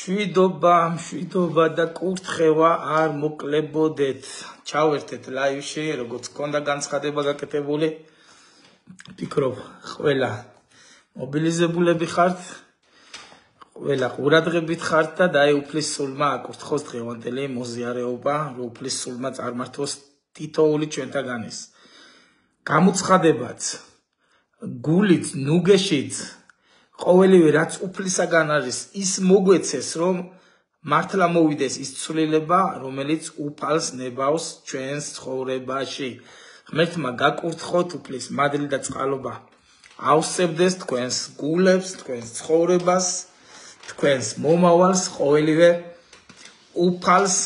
მშვიდობა და კურთხევა არ მოკლებოდეთ. ჩავერთეთ ლაივში, როგორც გქონდა განცხადება გაკეთებული. ფიქრობ, ყველა მობილიზებულები ხართ, ყველა ყურადღებით ხართ და დაეუფლის სულმა აკურთხოს დღევანდელი მოზიარეობა, უფლის სულმა წარმართოს თითოეული ჩვენთაგანის. გამოცხადებაც, გულით, ნუგეშით, ყოველივე რაც უფლისაგან არის, ის მოგვეცეს, რომ მართლა მოვიდეს ის ცვლილება, რომელიც უფალს ნებავს ჩვენს ცხოვრებაში. ღმერთმა გაკურთხოთ უფლის მადლი და წყალობა. ავსებდეს თქვენს გულებს, თქვენს ცხოვრებას, თქვენს მომავალს, ყოველივე უფალს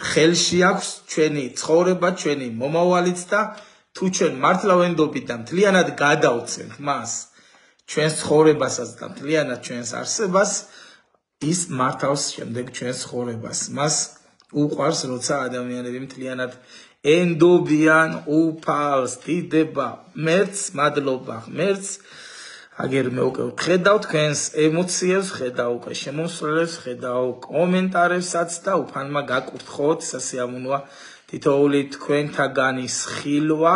ხელში აქვს ჩვენი ცხოვრება, ჩვენი მომავალიც და თუ ჩვენ მართლა ვენდობთ და მთლიანად გადავცემთ მას ჩვენს ცხოვრებასაც და მთლიანად ჩვენს არსებას, ის მართავს შემდეგ ჩვენს ცხოვრებას. მას უყვარს, როცა ადამიანები მთლიანად ენდობიან უფალს, დიდება, ღმერთს, მადლობა ღმერთს. აგერ მე უკვე ხედავ თქვენს ემოციებს, ხედავ უკვე შემოსვლებს, ხედავ კომენტარებსაც და უფალმა გაკურთხოთ, სასიამოვნოა თითოეული თქვენთაგანის ხილვა.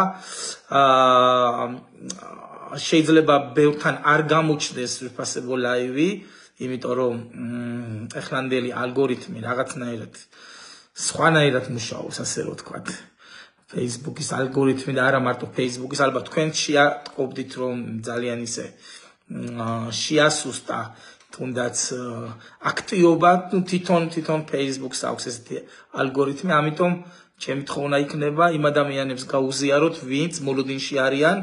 შეიძლება ბევრთან არ გამოჩნდეს ვიფასებო ლაივი, იმიტომ რომ ეხლანდელი ალგორითმი რაღაცნაირად სხვანაირად მუშაობს, ასე რომ ვთქვათ. Facebook-ის ალგორითმი და არა მარტო Facebook-ის, ალბათ თქვენ შეატყობდით, რომ ძალიან ისე შეასუსტა თუნდაც აქტიობა, თვითონ Facebook-ს აქვს ესეთი ალგორითმი, ამიტომ ჩემი თხოვნა იქნება იმ ადამიანებს გაუზიაროთ, ვინც მოლოდინში არიან,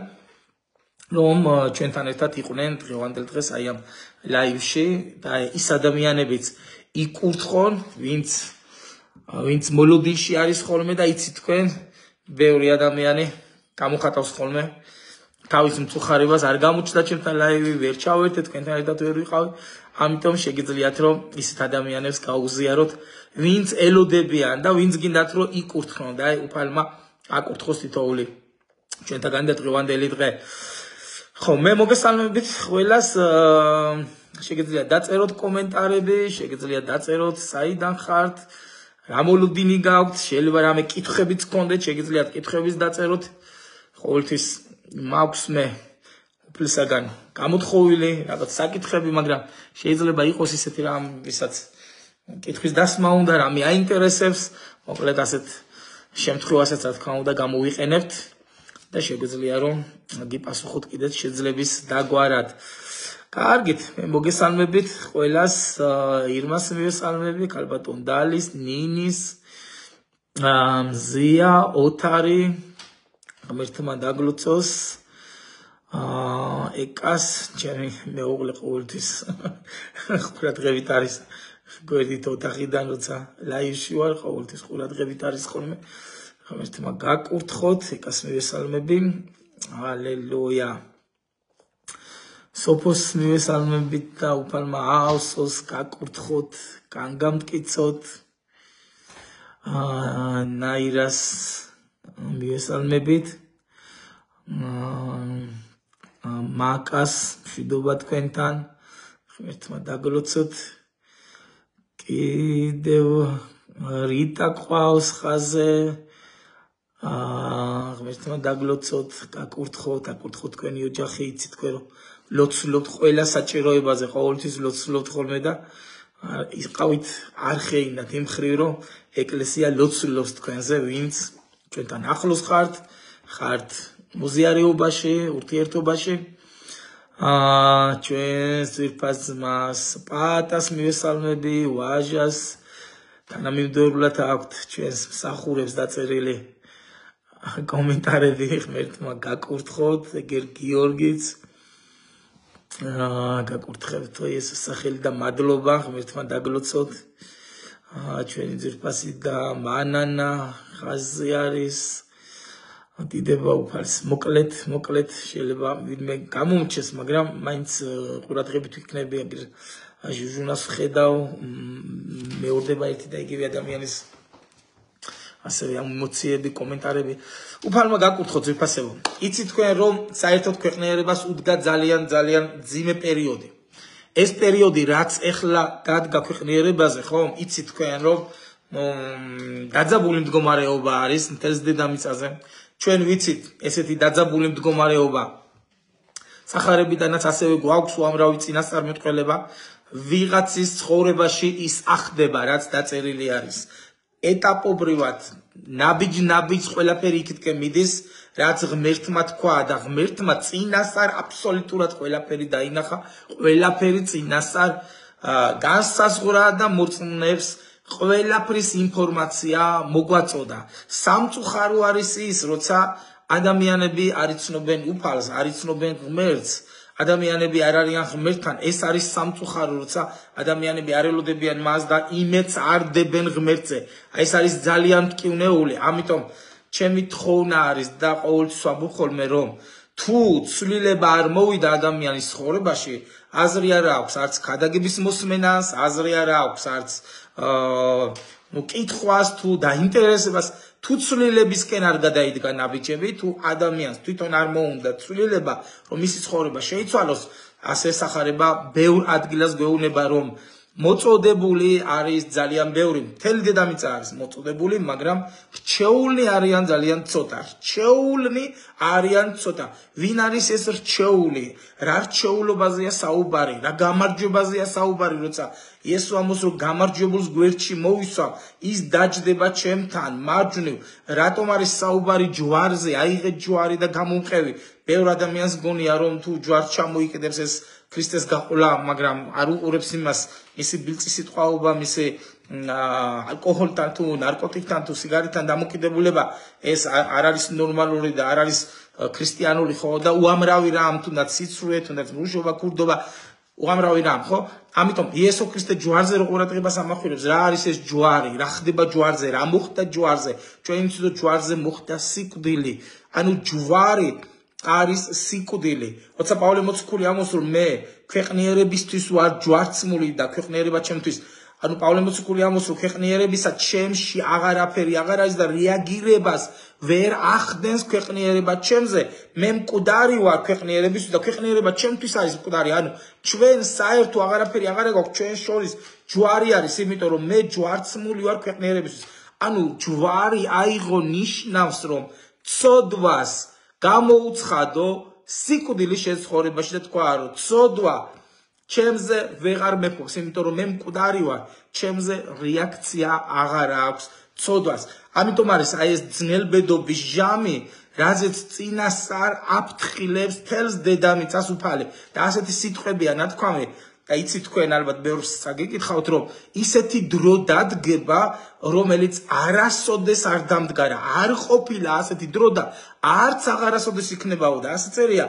რომ ჩვენთან ერთად იყვნენ დღევანდელ დღეს აი ამ ლაივში და ის ადამიანებიც იკურთხონ, ვინც მოლოდინში არის ხოლმე და იცით თქვენ, ბევრი ადამიანი გამოხატავს ხოლმე თავის მწუხარებას, არ გამოჩნდა ჩემთან ლაივი, ვერ ჩავერთეთ, თქვენთან ერთად ვერ ვიყავი, ამიტომ შეგიძლიათ რომ ისეთ ადამიანებს გაუზიაროთ, ვინც ელოდებიან და ვინც გინდათ რომ იკურთხონ და აი უფალმა აკურთხოს თითოეული ჩვენთაგანი და დღევანდელი დღე. ხო, მე მოგესალმებით ყველას, შეგიძლიათ დაწეროთ კომენტარები, შეგიძლიათ დაწეროთ საიდან ხართ, რა მოლოდინი გაქვთ, შეიძლება რამე კითხვებიც გქონდეთ, შეგიძლიათ კითხვებიც დაწეროთ. ყოველთვის მაქვს მე უფლისაგან გამოთხოვილი რაღაც საკითხები, მაგრამ შეიძლება იყოს ისეთი რამ, ვისაც კითხვის დასმა უნდა, რამე აინტერესებს, მოკლედ ასეთ შემთხვევასაც რა თქმა უნდა გამოვიყენებთ და შეგვიძლია რომ გიპასუხოთ კიდეც შეძლების დაგვარად. კარგით, მე მოგესალმებით ყველას, ირმას მივესალმები, ქალბატონ დალის, ნინის, მზია, ოთარი, ღმერთმა დაგლოცოს, ეკას, ჩემი მეუღლე ყოველთვის ყურადღებით არის გვერდით ოთახიდან, როცა ლაივში ვარ, ყოველთვის ყურადღებით არის ხოლმე. ღმერთმა გაკურთხოთ, ეკას მივესალმები, ჰალელუია. სოფოს მივესალმებით და უფალმა აავსოს, გაკურთხოთ, განგამტკიცოთ. ნაირას მივესალმებით. მაკას მშვიდობა თქვენთან, ღმერთმა დაგლოცოთ. კიდევ რიტა ყავს ხაზე, ღმერთმა დაგლოცოთ, გაკურთხოთ, აკურთხოთ თქვენი ოჯახი, იცით თქვენ რომ ლოცულობთ ყველა საჭიროებაზე, ყოველთვის ლოცულობთ ხოლმე და იყავით არხეინად იმ ხრივ რომ ეკლესია ლოცულობს თქვენზე, ვინც ჩვენთან ახლოს ხართ მოზიარეობაში, ურთიერთობაში. ჩვენს ძვირფას ძმას პატას მივესალმები, ვაჟას, თანამიმდევრულად აქვთ ჩვენს მსახურებს დაწერილი კომენტარები, ღმერთმა გაკურთხოთ, ეგერ გიორგიც, გაკურთხებთ იესოს სახელი და მადლობა, ღმერთმა დაგლოცოთ. ჩვენი ძვირფასი და მანანა ხაზი არის, დიდება უფალს. მოკლედ შეიძლება ვინმე გამომრჩეს, მაგრამ მაინც ყურადღებით ვიქნები, აგერ ჟუჟუნას ვხედავ, მეორდება ერთი და იგივე ადამიანის ასევე ამ ემოციები, კომენტარები. უფალმა გაკურთხოთ ძვირფასებო. იცით თქვენ რომ საერთოდ ქვეყნიერებას უდგა ძალიან მძიმე პერიოდი. ეს პერიოდი რაც ეხლა დადგა ქვეყნიერებაზე, ხომ? იცით თქვენ რომ დაძაბული მდგომარეობა არის მთელს დედამიწაზე. ჩვენ ვიცით ესეთი დაძაბული მდგომარეობა. სახარებიდანაც ასევე გვაქვს უამრავი წინასწარმეტყველება, ვიღაცის ცხოვრებაში ის ახდება, რაც დაწერილი არის. ეტაპობრივად ნაბიჯ-ნაბიჯ ყველაფერი იქითკენ მიდის, რაც ღმერთმა თქვა და ღმერთმა წინასწარ აბსოლუტურად ყველაფერი დაინახა, ყველაფერი წინასწარ განსაზღვრა და მორწმუნეებს ყველაფრის ინფორმაცია მოგვაწოდა. სამწუხარო არის ის, როცა ადამიანები არ იცნობენ უფალს, არ იცნობენ ღმერთს, ადამიანები არ არიან ღმერთთან, ეს არის სამწუხარო, როცა ადამიანები არ ელოდებიან მას და იმედს არ დებენ ღმერთზე. ეს არის ძალიან მტკივნეული, ამიტომ ჩემი თხოვნა არის და ყოველთვის ვამბობ ხოლმე, რომ თუ ცვლილება არ მოვიდა ადამიანის ცხოვრებაში, აზრი არ აქვს არც ქადაგების მოსმენას, აზრი არ აქვს არც კითხვას თუ დაინტერესებას, თუ ცვლილებისკენ არ გადაიდგა ნაბიჯები, თუ ადამიანს თვითონ არ მოუნდა ცვლილება, რომ მისი ცხოვრება შეიცვალოს, ასე სახარება ბევრ ადგილას გვეუბნება, რომ მოწოდებული არის ძალიან ბევრი, მთელი დედამიწა არის მოწოდებული, მაგრამ რჩეულნი არიან ძალიან ცოტა. რჩეულნი არიან ცოტა. ვინ არის ეს რჩეული? რა რჩეულობაზეა საუბარი, რა გამარჯვებაზეა საუბარი, როცა იესო ამბობს, რომ გამარჯვებულს გვერდში მოვისვა, ის დაჯდება ჩემთან, მარჯვნივ. რატომ არის საუბარი ჯვარზე? აიღეთ ჯვარი და გამომყევი. ბევრ ადამიანს გონია, რომ თუ ჯვარს ჩამოიკიდებს ეს ქრისტეს გაყოლა, მაგრამ არ უყურებს იმას, მისი ბილწი სიტყვაობა, მისი ალკოჰოლთან თუ ნარკოტიკთან თუ სიგარეტთან დამოკიდებულება, ეს არ არის ნორმალური და არ არის ქრისტიანული, ხო? და უამრავი რამ, თუნდაც სიცრუე, თუნდაც მუშობა, ქურდობა, უამრავი რამ, ხო? ამიტომ იესო ქრისტე ჯვარზე რო ყურადღებას ამახვილებს, რა არის ეს ჯვარი, რა ხდება ჯვარზე, რა მოხდა ჯვარზე? ჩვენ ვიცით, რომ ჯვარზე მოხდა სიკვდილი. ანუ ჯვარი არის სიკვდილი. როცა პავლე მოციქული ამბობს, რომ მე ქვეყნიერებისთვის ვარ ჯვარცმული და ქვეყნიერება ჩემთვის, ანუ პავლე მოციქული ამბობს, რომ ქვეყნიერებისა ჩემში აღარაფერი აღარ არის და რეაგირებას ვერ ახდენს ქვეყნიერება ჩემზე. მე მკვდარი ვარ ქვეყნიერებისთვის და ქვეყნიერება ჩემთვის არის მკვდარი. ანუ ჩვენ საერთო აღარაფერი აღარ გვაქვს, ჩვენ შორის ჯვარი არის, იმიტომ რომ მე ჯვარცმული ვარ ქვეყნიერებისთვის. ანუ ჯვარი აიღო ნიშნავს, რომ ცოდვას გამოუცხადო სიკვდილი შეცხოვრებაში და თქვა, რომ ცოდვა ჩემზე ვეღარ მეფობს, იმიტომ რომ მე მკვდარი ვარ, ჩემზე რეაქცია აღარ აქვს ცოდვას. ამიტომ არის აი ეს ძნელბედობის ჟამი, რაზეც წინასწარ აფრთხილებს თელს დედამიწას უფალი. და ასეთი სიტყვებია ნათქვამი, და იცით თქვენ ალბათ ბევრს აგიკითხავთ, რომ ისეთი დრო დადგება, რომელიც არასოდეს არ დამდგარა, არ ყოფილა ასეთი დრო და არც აღარასოდეს იქნებაო და ასე წერია,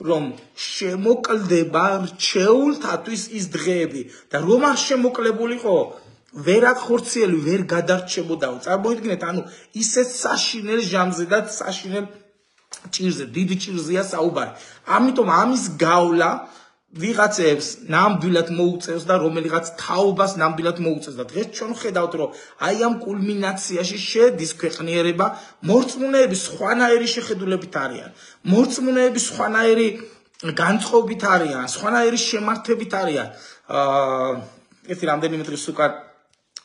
რომ შემოკლდება რჩეულთათვის ის დღეები და რომ არ შემოკლებულიყო, ვერაც ხორციელი ვერ გადარჩებოდაო. წარმოიდგინეთ, ანუ ისეთ საშინელ ჟამზე და საშინელ ჭირზე, დიდი ჭირზეა საუბარი. ამიტომ ამის გავლა ვიღაცებს ნამდვილად მოუწევს და რომელიღაც თაობას ნამდვილად მოუწევს და დღეს ჩვენ ხედავთ, რომ აი ამ კულმინაციაში შედის ქვეყნიერება, მორწმუნეები სხვანაირი შეხედულებით არიან, მორწმუნეები სხვანაირი განწყობით არიან, სხვანაირი შემართებით არიან. ერთი რამდენიმე დღის უკან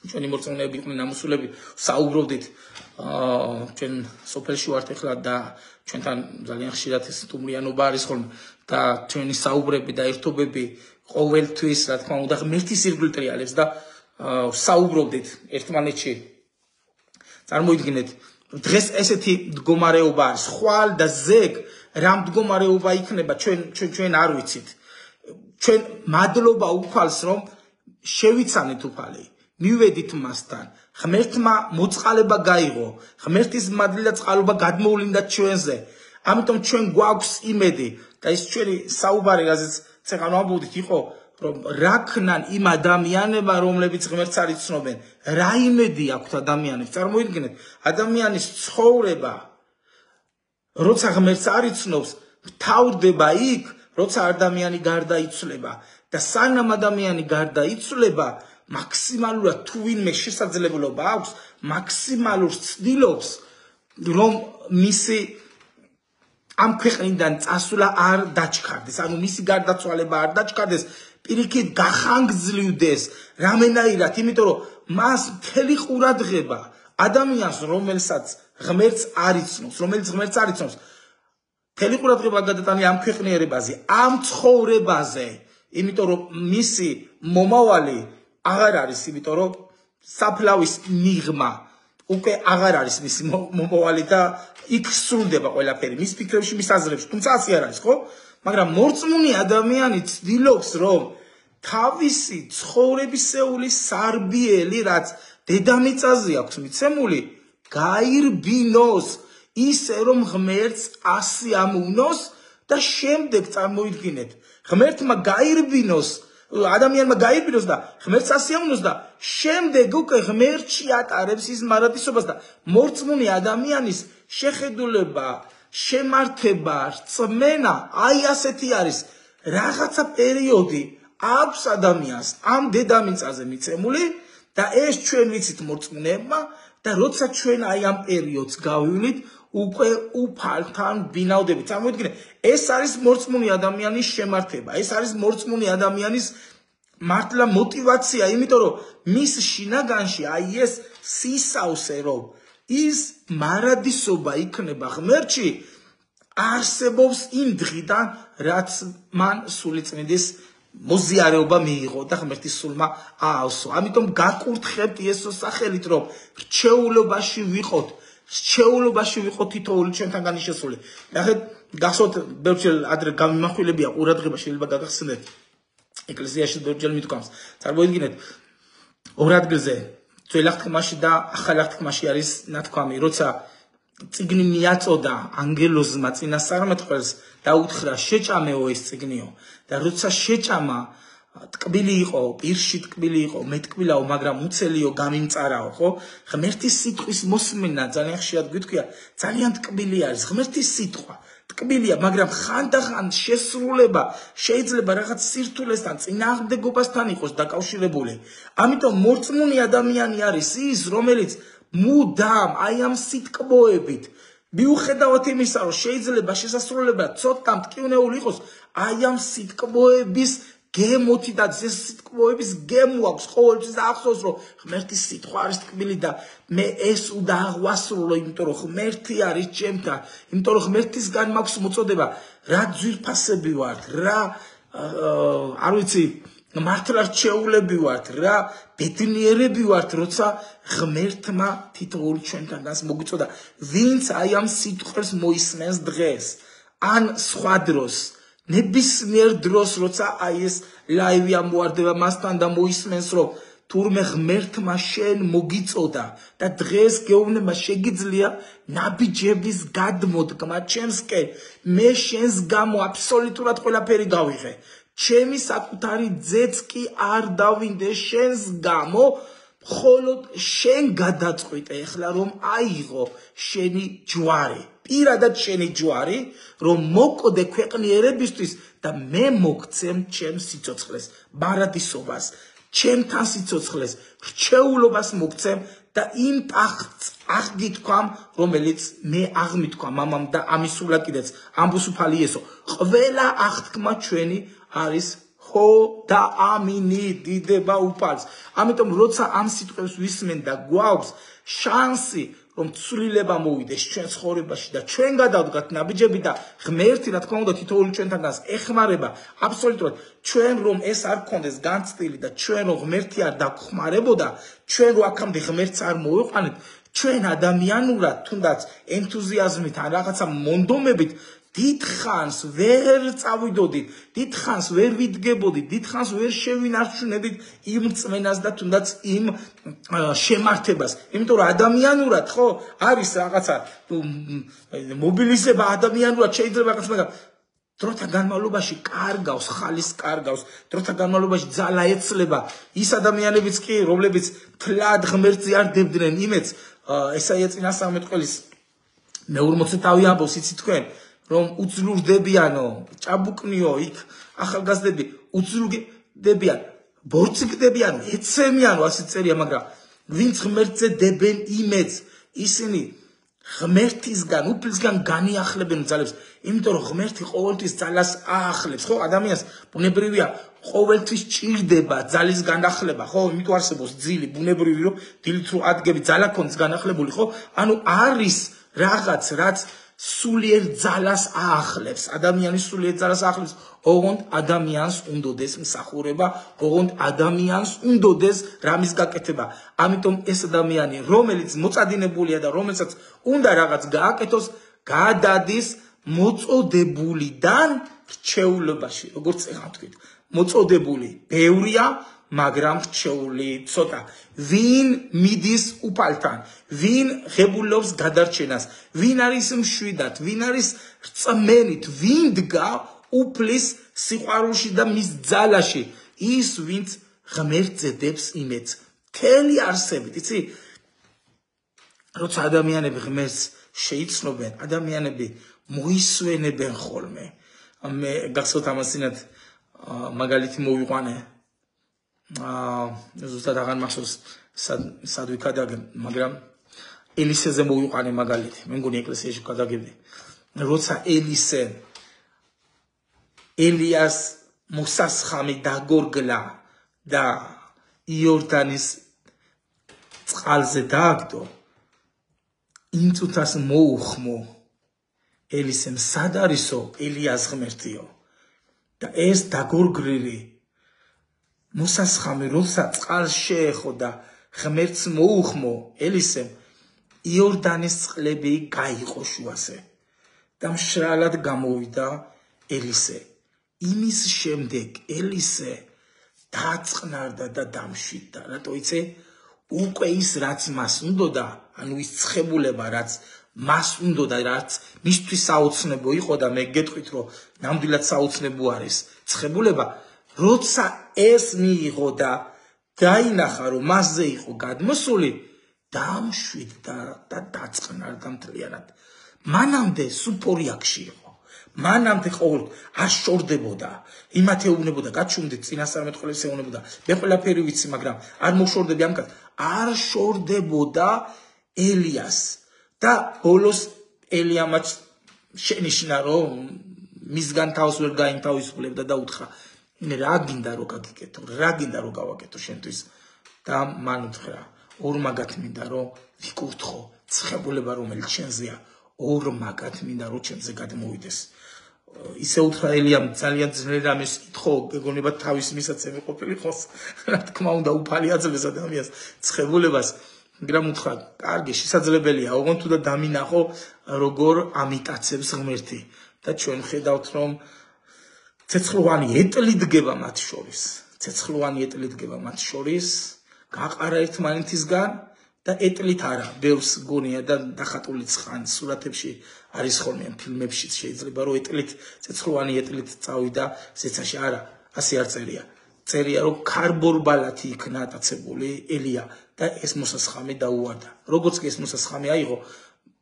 ჩვენი მორწმუნეები იყვნენ ამოსულები, საუბრობდით, ჩვენ სოფელში ვართ ეხლა და ჩვენთან ძალიან ხშირად ეს სტუმრიანობა არის ხოლმე და ჩვენი საუბრები და ერთობები ყოველთვის, რა თქმა უნდა, ღმერთის ირგვლივ ტრიალებს და საუბრობდით ერთმანეთში. წარმოიდგინეთ, დღეს ესეთი მდგომარეობა არის, ხვალ და ზეგ რა მდგომარეობა იქნება, ჩვენ არ ვიცით. ჩვენ მადლობა უფალს, რომ შევიცანეთ უფალი, მივედით მასთან, ღმერთმა მოწყალება გაიღო, ღმერთის მადლი და წყალობა გადმოვლინდა ჩვენზე. ამიტომ ჩვენ გვაქვს იმედი და ის ჩვენი საუბარი, რაზეც წეგან ვამბობდით, იყო, რომ რა ქნან იმ ადამიანებმა, რომლებიც ღმერთს არ იცნობენ, რა იმედი აქვთ ადამიანებს. წარმოიდგინეთ, ადამიანის ცხოვრება, როცა ღმერთს არ იცნობს, მთავრდება იქ, როცა ადამიანი გარდაიცვლება და სანამ ადამიანი გარდაიცვლება, მაქსიმალურად თუ ვინმე შესაძლებლობა აქვს, მაქსიმალურ ცდილობს, რომ მისი ამ ქვეყნიდან წასვლა არ დაჩქარდეს, ანუ მისი გარდაცვალება არ დაჩქარდეს, პირიქით გახანგრძლივდეს რამენაირად, იმიტომ რომ მას მთელი ყურადღება ადამიანს, რომელსაც ღმერთს არ იცნობს, რომელიც ღმერთს არ იცნობს, მთელი ყურადღება გადატანილი ამ ქვეყნიერებაზე, ამ ცხოვრებაზე, იმიტომ რომ მისი მომავალი აღარ არის, იმიტომ რომ საფლავის მიღმა უკვე აღარ არის მისი მომავალი და იქ სრულდება ყველაფერი მის ფიქრებში, მის აზრებში, თუმცა ასე არ არის, ხო? მაგრამ მორწმუნე ადამიანი ცდილობს, რომ თავისი ცხოვრებისეული სარბიელი, რაც დედამიწაზე აქვს მიცემული, გაირბინოს ისე, რომ ღმერთს ასიამოვნოს და შემდეგ წარმოიდგინეთ, ღმერთმა გაირბინოს, ადამიანმა გაირბინოს და ღმერთს ასიამოვნოს და შემდეგ უკვე ღმერთში ატარებს ის მარადისობას და მორწმუნე ადამიანის შეხედულება, შემართება, რწმენა, აი ასეთი არის, რაღაცა პერიოდი აქვს ადამიანს ამ დედამიწაზე მიცემული და ეს ჩვენ ვიცით მორწმუნეებმა და როცა ჩვენ აი ამ პერიოდს გავივლით, უკვე უფალთან ბინავდებით. წარმოიდგინეთ, ეს არის მორწმუნე ადამიანის შემართება, ეს არის მორწმუნე ადამიანის მართლა мотивация, იმიტომ რომ მის შინაგანში აი ეს სისავსე, რომ ის მარადისობა იქნება ღმერთში, არსებობს იმ დღიდან, რაც მან სულიწმინდის მოზიარეობა მიიღო და ღმერთის სულმა აავსო. ამიტომ გაკურთხებთ იესოს სახელით, რომ რჩეულობაში ვიყოთ, თითოეული ჩვენთანგანი შესული. ნახეთ, გახსოვთ, ბევრჯერ ადრე გამიმახვილებია ყურადღება შეიძლება გაგახსენდეთ. ეკლესიაში ბევრჯერ მithქვამს. წარმოიდგინეთ, ორ ადგილზე ძველ აღთქმაში და ახალ აღთქმაში არის ნათქვამი, როცა წიგნი მიაწოდა ანგელოზმა წინასწარმეტყველს და უთხრა შეჭამეო ეს წიგნიო და როცა შეჭამა ტკბილი იყო, პირში ტკბილი იყო, მეტკბილაო, მაგრამ უცელიო გამიმწარაო, ხო? ღმერთის სიტყვის მოსმენა ძალიან ხშირად გვითქვია, ძალიან ტკბილი არის ღმერთის სიტყვა. ტკბილია, მაგრამ ხანდახან შესრულება შეიძლება რაღაც სირთულესთან, წინააღმდეგობასთან იყოს დაკავშირებული. ამიტომ მორწმუნე ადამიანი არის ის, რომელიც მუდამ აი ამ სიტკბოებით, მიუხედავად იმისა, რომ შეიძლება შესასრულება ცოტა მტკივნეული იყოს, აი ამ სიტკბოების გემოთი და ეს სიტკბოების გემო აქვს ყოველთვის და ახსოვს, რომ ღმერთის სიტყვა არის ტკბილი და მე ეს უნდა აღვასრულო, იმიტომ რომ ღმერთი არის ჩემთან, იმიტომ რომ ღმერთისგან მაქვს მოწოდება, რა ძვირფასები ვართ, რა არ ვიცი, მართლა რჩეულები ვართ, რა ბედნიერები ვართ, როცა ღმერთმა თითოეული ჩვენთანგანს მოგვიწოდა, ვინც აი ამ სიტყვებს მოისმენს დღეს, ან სხვა დროს, ნებისმიერ დროს, როცა აი ეს ლაივი ამოარდება მასთან და მოისმენს, რომ თურმე ღმერთმა შენ მოგიწოდა და დღეს გეუბნება შეგიძლია ნაბიჯების გადმოდგმა ჩემსკენ, მე შენს გამო აბსოლუტურად ყველაფერი გავიღე. ჩემი საკუთარი ძეც კი არ დავინდე შენს გამო, მხოლოდ შენ გადაწყვიტე ეხლა, რომ აიღო შენი ჯვარი. პირადად შენი ჯვარი, რომ მოკვდე ქვეყნიერებისთვის და მე მოგცემ ჩემს სიცოცხლეს, მარადისობას, ჩემთან სიცოცხლეს, რჩეულობას მოგცემ და იმ ტახტს აღგითქვამ, რომელიც მე აღმითქვა მამამ და ამისულა კიდეც ამბოსუფალი იესო. ყველა აღთქმა ჩვენი არის ხო და ამინი დიდება უფალს. ამიტომ როცა ამ სიტყვებს ვისმენ და გვაქვს შანსი, რომ ცვლილება მოვიდეს ჩვენ ცხოვრებაში და ჩვენ გადავდგათ ნაბიჯები და ღმერთი, რა თქმა უნდა, თითოეული ჩვენთანგანს ეხმარება აბსოლუტურად. ჩვენ რომ ეს არ გქონდეს განცდილი და ჩვენ რომ ღმერთი არ დაგხმარებოდა, ჩვენ რო აქამდე ღმერთს არ მოვიყვანეთ, ჩვენ ადამიანურად თუნდაც ენთუზიაზმით ან რაღაცა მონდომებით დიდხანს ვერ წავიდოდით, დიდხანს ვერ ვიდგებოდით, დიდხანს ვერ შევინარჩუნებდით იმ წმენას და თუნდაც იმ შემართებას. იმიტომ რომ ადამიანურად ხო არის რაღაცა მობილიზება ადამიანურად შეიძლება რაღაც, მაგრამ დროთა განმავლობაში კარგავს, ხალის კარგავს, დროთა განმავლობაში ძალა ეცლება. ის ადამიანებიც კი, რომლებიც თლად ღმერთზე არ დებდნენ იმედს, ესაია წინასწარმეტყველის მე-40 თავი ამბობს, იცით თქვენ, რომ უძლურდებიანო, ჭაბუკნიო, იქ ახალგაზრდები უძლურდებიან, ბორციკდებიან, ეცემიანო, ასე წერია, მაგრამ ვინც ღმერთზე დებენ იმედს, ისინი ღმერთისგან, უფლისგან განიახლებენ ძალებს, იმიტომ რომ ღმერთი ყოველთვის ძალას აახლებს, ხო? ადამიანს ბუნებრივია ყოველთვის ჭირდება ძალის განახლება, ხო? იმიტომ არსებობს ძილი, ბუნებრივი რომ დილით რო ადგები ძალა ქონდეს განახლებული, ხო? ანუ არის რაღაც, რაც სულიერ ძალას აახლებს, ადამიანის სულიერ ძალას აახლებს, ოღონდ ადამიანს უნდოდეს მსახურება, ოღონდ ადამიანს უნდოდეს რამის გაკეთება. ამიტომ ეს ადამიანი, რომელიც მოწადინებულია და რომელსაც უნდა რაღაც გააკეთოს, გადადის მოწოდებულიდან რჩეულებაში, როგორც ეხლა თქვით. მოწოდებული ბევრია, მაგრამ რჩეული ცოტა. ვინ მიდის უფალთან, ვინ ღებულობს გადარჩენას, ვინ არის მშვიდად, ვინ არის რწმენით, ვინ დგა უფლის სიყვარულში და მის ძალაში, ის ვინც ღმერთზე დებს იმედს. მთელი არსებით, იცი? როცა ადამიანები ღმერთს შეიცნობენ, ადამიანები მოისვენებენ ხოლმე. მე გახსოვთ ამასინად მაგალითი მოვიყვანე. ზუსტად აღარ მახსოვს სად ვიქადაგე, მაგრამ ელისეზე მოვიყვანე მაგალითი. მე მგონი ეკლესიაში ვქადაგებდი. როცა ელისე ელიას მოსასხამი დაგორგლა და იორდანის წყალზე დააგდო, იმ წუთას მოუხმო ელისემ, სად არისო ელიას ღმერთიო? და ეს დაგორგრილი მოსასხამი როცა წყალს შეეხო და ღმერთს მოუხმო ელისემ, იორდანის წყლები გაიყო შუაზე და მშრალად გამოვიდა ელისე. იმის შემდეგ ელისე დაწყნარდა და დამშვიდდა. რატო იცი? უკვე ის რაც მას უნდოდა, ანუ ის ცხებულება რაც მას უნდოდა, რაც მისთვის საოცნებო იყო და მე გეტყვით რომ ნამდვილად საოცნებო არის ცხებულება, როცა ეს მიიღო და დაინახა რომ მასზე იყო გადმოსული, დამშვიდდა და დაწყნარდა მთლიანად. მანამდე სუფორიაქში იყო. მანამდე ყოველ არ შორდებოდა, იმათ ეუბნებოდა, გაჩუმდით წინასწარმეტყველებს ეუბნებოდა, მე ყველაფერი ვიცი, მაგრამ არ მოშორდები ამკაც, არ შორდებოდა ელიას. და ბოლოს ელიამაც შენიშნა რომ მისგან თავს ვერ გაინთავისუფლებდა და უთხრა, რა გინდა რომ გაგიკეთო, რა გინდა რომ გავაკეთო შენთვის? და მან უთხრა, ორ მაგათ მინდა რომ ვიკურთხო ცხებულება რომელიც შენზეა, ორ მაგათ მინდა რომ ჩემზე გადმოვიდეს. ისე უთხრა ელიამ, ძალიან ძნელი რამეს კითხო, გეგონება თავის მისაცემი ყოფილიყოს, რა თქმა უნდა უფალი აძლევს ადამიანს ცხებულებას. მაგრამ უთხრა, კარგი, შესაძლებელია, ოღონდ თუ და დამინახო როგორ ამიტაცებს ღმერთი. და ჩვენ ხედავთ რომ ცეცხლოვანი ეტლი დგება მათ შორის. ცეცხლოვანი ეტლი დგება მათ შორის, გაყარა ერთმანეთისგან და ეტლით არა, ბევრს გონია და დახატულიც ხან სურათებში არის ხოლმე, ფილმებში შეიძლება რომ ეტლით, ცეცხლოვანი ეტლით წავიდა ზეცაში, არა, ასე არ წერია. წერია რომ ქარბორბალათი იქნა ატაცებული ელია და ეს მოსასხამი დაუვარდა. როგორც კი ეს მოსასხამი აიღო,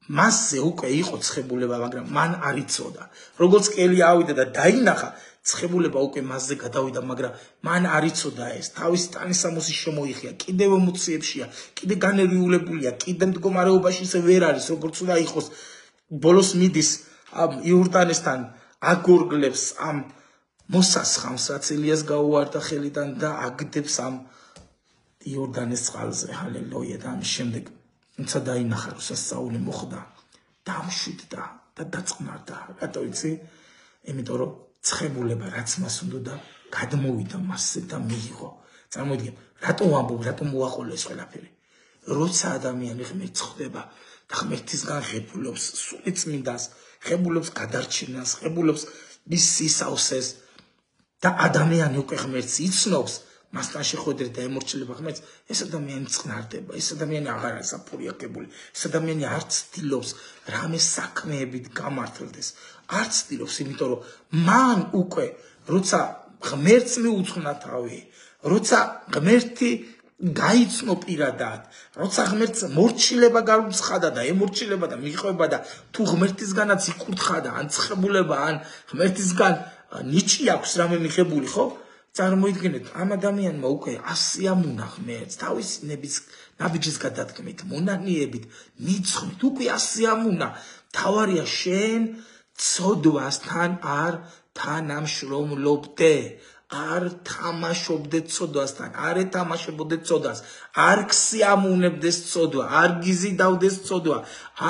მასზე უკვე იყო ცხებულება, მაგრამ მან არ იცოდა. როგორც კი ელია ავიდა და დაინახა, ცხებულება უკვე მასზე გადავიდა, მაგრამ მან არ იცოდა ეს. თავისი ტანისამოსი შემოიხია, კიდევ ემოციებშია, კიდე განერიულებულია, კიდე მდგომარეობაში ისე ვერ არის, როგორც უნდა იყოს. ბოლოს მიდის ამ იორდანესთან, აგორგლებს ამ მოსასხამს, რაც ელიას გაუვარდა ხელიდან და აგდებს ამ იორდანის წყალზე. ჰალელუია. და ამის შემდეგ თუმცა დაინახა რომ სასწაული მოხდა, დამშვიდდა და დაწყნარდა. რატო იცი? იმიტომ რომ ცხებულება რაც მას უნდა გადმოვიდა მასზე და მიიღო. წარმოიდგინე, რატო ვამბობ, რატო მოაყოლე ეს ყველაფერი? როცა ადამიანი ღმერთს ხვდება და ღმერთისგან ღებულობს სულიწმინდას, ღებულობს გადარჩენას, ღებულობს მის სისავსეს და ადამიანი უკვე ღმერთს იცნობს, მასთან შეხვედრით და ემორჩილება ღმერთს, ეს ადამიანი წყნარდება, ეს ადამიანი აღარ არის აფორიაკებული, ეს ადამიანი არ ცდილობს რამე საქმეებით გამართლდეს, არ ცდილობს, იმიტომ რომ მან უკვე როცა ღმერთს მიუძღვნა თავი, როცა ღმერთი გაიცნო პირადად, როცა ღმერთს მორჩილება გაუცხადა და ემორჩილება და მიყვება და თუ ღმერთისგანაც იკურთხა და ან ცხებულება, ან ღმერთისგან ნიჭი აქვს რამე მიღებული, ხო? წარმოიდგინეთ, ამ ადამიანმა უკვე 100 ამუნა ღმერთს, თავის ნაბიჯის გადადგმით, მონანიებით, ნიცხმით, უკვე 100 ამუნა. თავარია შენ ცოდვასთან არ თანამშრომლობდე, არ თამაშობდე ცოდვასთან, არ ეთამაშებოდე ცოდვას, არ ქსიამუნებდეს ცოდვა, არ გიზიდავდეს ცოდვა,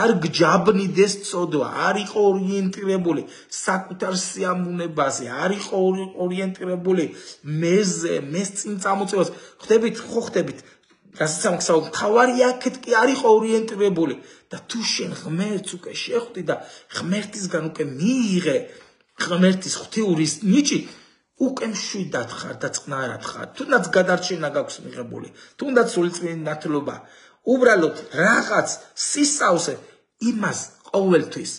არ გჯაბნიდეს ცოდვა, არ იყო ორიენტირებული საკუთარ სიამუნებაზე, არ იყო ორიენტირებული მეს წინ წამოწევას. ხვდებით, რასაც ამხსავნ, თავარი აქეთ კი არ იყო ორიენტირებული და თუ შენ ღმერთს უკვე შეხვდი და ღმერთისგან უკვე მიიღე ღმერთის ღვთიურის ნიჭი, უკვე მშვიდად ხარ და წყნარად ხარ. თუნდაც გადარჩენა გაქვს მიღებული, თუნდაც სულიწმინდი ნათლობა, უბრალოდ რაღაც სისავსე იმას ყოველთვის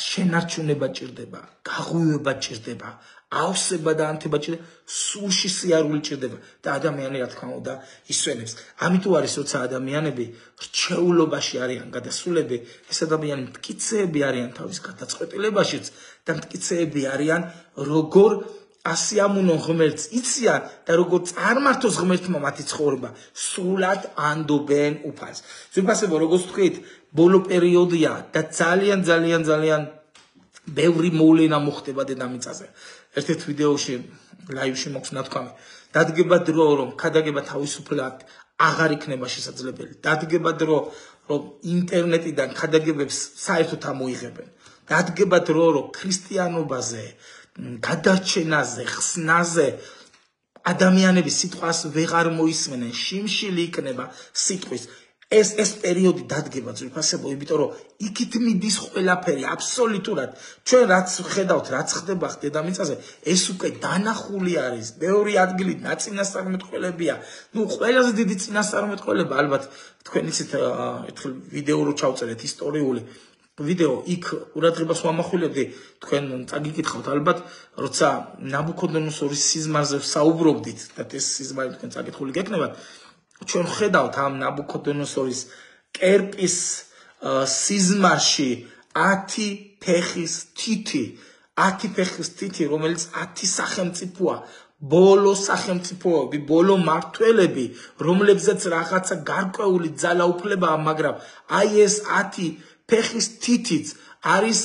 შენარჩუნება ჭირდება, გაღვივება ჭირდება, ავსება და ანთება ჭირდება, სულში სიარული ჭირდება და ადამიანი რა თქმა უნდა ისვენებს. ამიტომ არის როცა ადამიანები რჩეულობაში არიან გადასულები, ეს ადამიანები მტკიცეები არიან თავის გადაწყვეტილებაშიც და მტკიცეები არიან როგორ ასიამუნონ ღმერთს იციან და როგორ წარმართოს ღმერთმა მათი ცხოვრება, სრულად ანდობენ უფალს. ზუსტად როგორც თქვით, ბოლო პერიოდია და ძალიან ბევრი მოვლენა მოხდება დედამიწაზე. ერთ-ერთ ვიდეოში, ლაივში მოხს ნათქვამი, დადგება დრო, რომ ქადაგება თავისუფლად აღარ იქნება შესაძლებელი. დადგება დრო, რომ ინტერნეტიდან ქადაგებებს საერთოდ ამოიღებენ. დადგება დრო, რომ ქრისტიანობაზე, გადარჩენაზე, ხსნაზე ადამიანები სიტყვას ვეღარ მოისმენენ, შიმშილი იქნება სიტყვის. ეს პერიოდი დადგება ძვირფასებო, იმიტომ რომ იქით მიდის ყველაფერი აბსოლუტურად. ჩვენ რაც ხედავთ, რაც ხდება დედამიწაზე, ეს უკვე დანახული არის. მეორე ადგილი წინასწარმეტყველებია. ყველაზე დიდი წინასწარმეტყველება, ალბათ თქვენ იცით, ერთხელ ვიდეო რო ჩავწერეთ ისტორიული ვიდეო, იქ ყურადღებას ვამახვილებდი, თქვენ წაგიკითხავთ ალბათ, როცა ნაბუქოდონოსორის სიზმარზე საუბრობდით და ეს სიზმარი თქვენ წაკითხული გეკნებათ, ჩვენ ხედავთ ამ ნაბუქოდონოსორის კერპის სიზმარში 10 ფეხის თითი, რომელიც 10 სახელმწიფოა, ბოლო სახელმწიფოები, ბოლო მართველები, რომლებზეც რაღაცა გარკვეული ძალაუფლებაა, მაგრამ აი ეს 10 ფეხის თითიც არის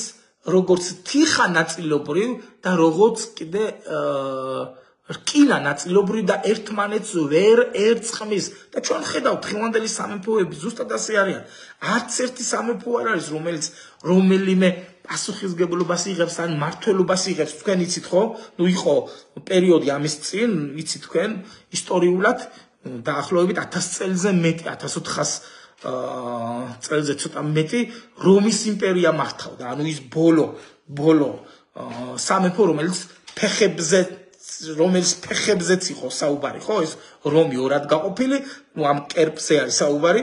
როგორც თიხა ნაწილობრივ და როგორც კიდე რკინა ნაწილობრივ და ერთმანეთს ვერ ერწყმის და ჩვენ ხედავთ დღევანდელი სამეფოები ზუსტად ასე არიან. არც ერთი სამეფო არ არის, რომელიც რომელიმე პასუხისგებლობას იღებს ან მმართველობას იღებს. თქვენ იცით ხო? იყო პერიოდი ამის წინ, იცით თქვენ ისტორიულად დაახლოებით 1000 წელზე მეტი, 1400 წელზე ცოტა მეტი რომის იმპერია მართავდა. ანუ ის ბოლო სამეფო, რომელიც ფეხებზეც იყო საუბარი, ხო? ეს რომი ორად გაყოფილი, ამ კერპზე არის საუბარი,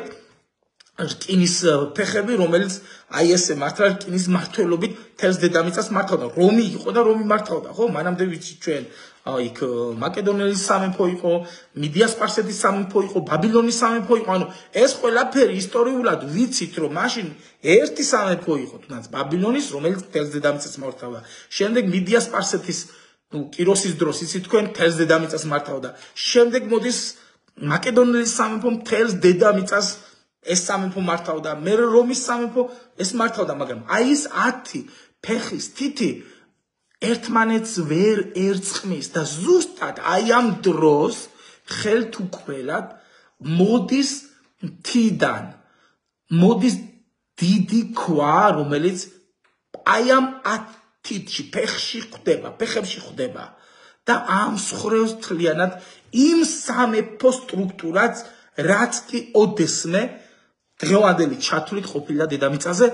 რკინის ფეხები, რომელიც აი ესე მართლა რკინის მმართველობით თელს დედამიწას მართავდა. რომი იყო და რომი მართავდა, ხო? მანამდე ვიცით ჩვენ, იქ მაკედონელის სამეფო იყო, მიდია-სპარსეთის სამეფო იყო, ბაბილონის სამეფო იყო. ანუ ეს ყველაფერი ისტორიულად ვიცით, რომ მაშინ ერთი სამეფო იყო, თუნდაც ბაბილონის, რომელიც თელს დედამიწას მართავდა. შემდეგ მიდია-სპარსეთის კიროსის დროს იცით თქვენ, თელს დედამიწას მართავდა. შემდეგ მოდის მაკედონელის სამეფო, თელს დედამიწას ეს სამეფო მართავდა. მე რომის სამეფო ეს მართავდა, მაგრამ აი ეს 10 ფეხის თითი ერთმანეთს ვერ ერწყმის და ზუსტად აი ამ დროს ხელთუქმნელად მოდის მთიდან, მოდის დიდი ქვა, რომელიც აი ამ 10 ფეხებში ხვდება და ამ სხრევს თლიანად იმ სამეფო სტრუქტურაც, რაც კი ოდესმე დღევანდელი ჩათვლით ყოფილა დედამიწაზე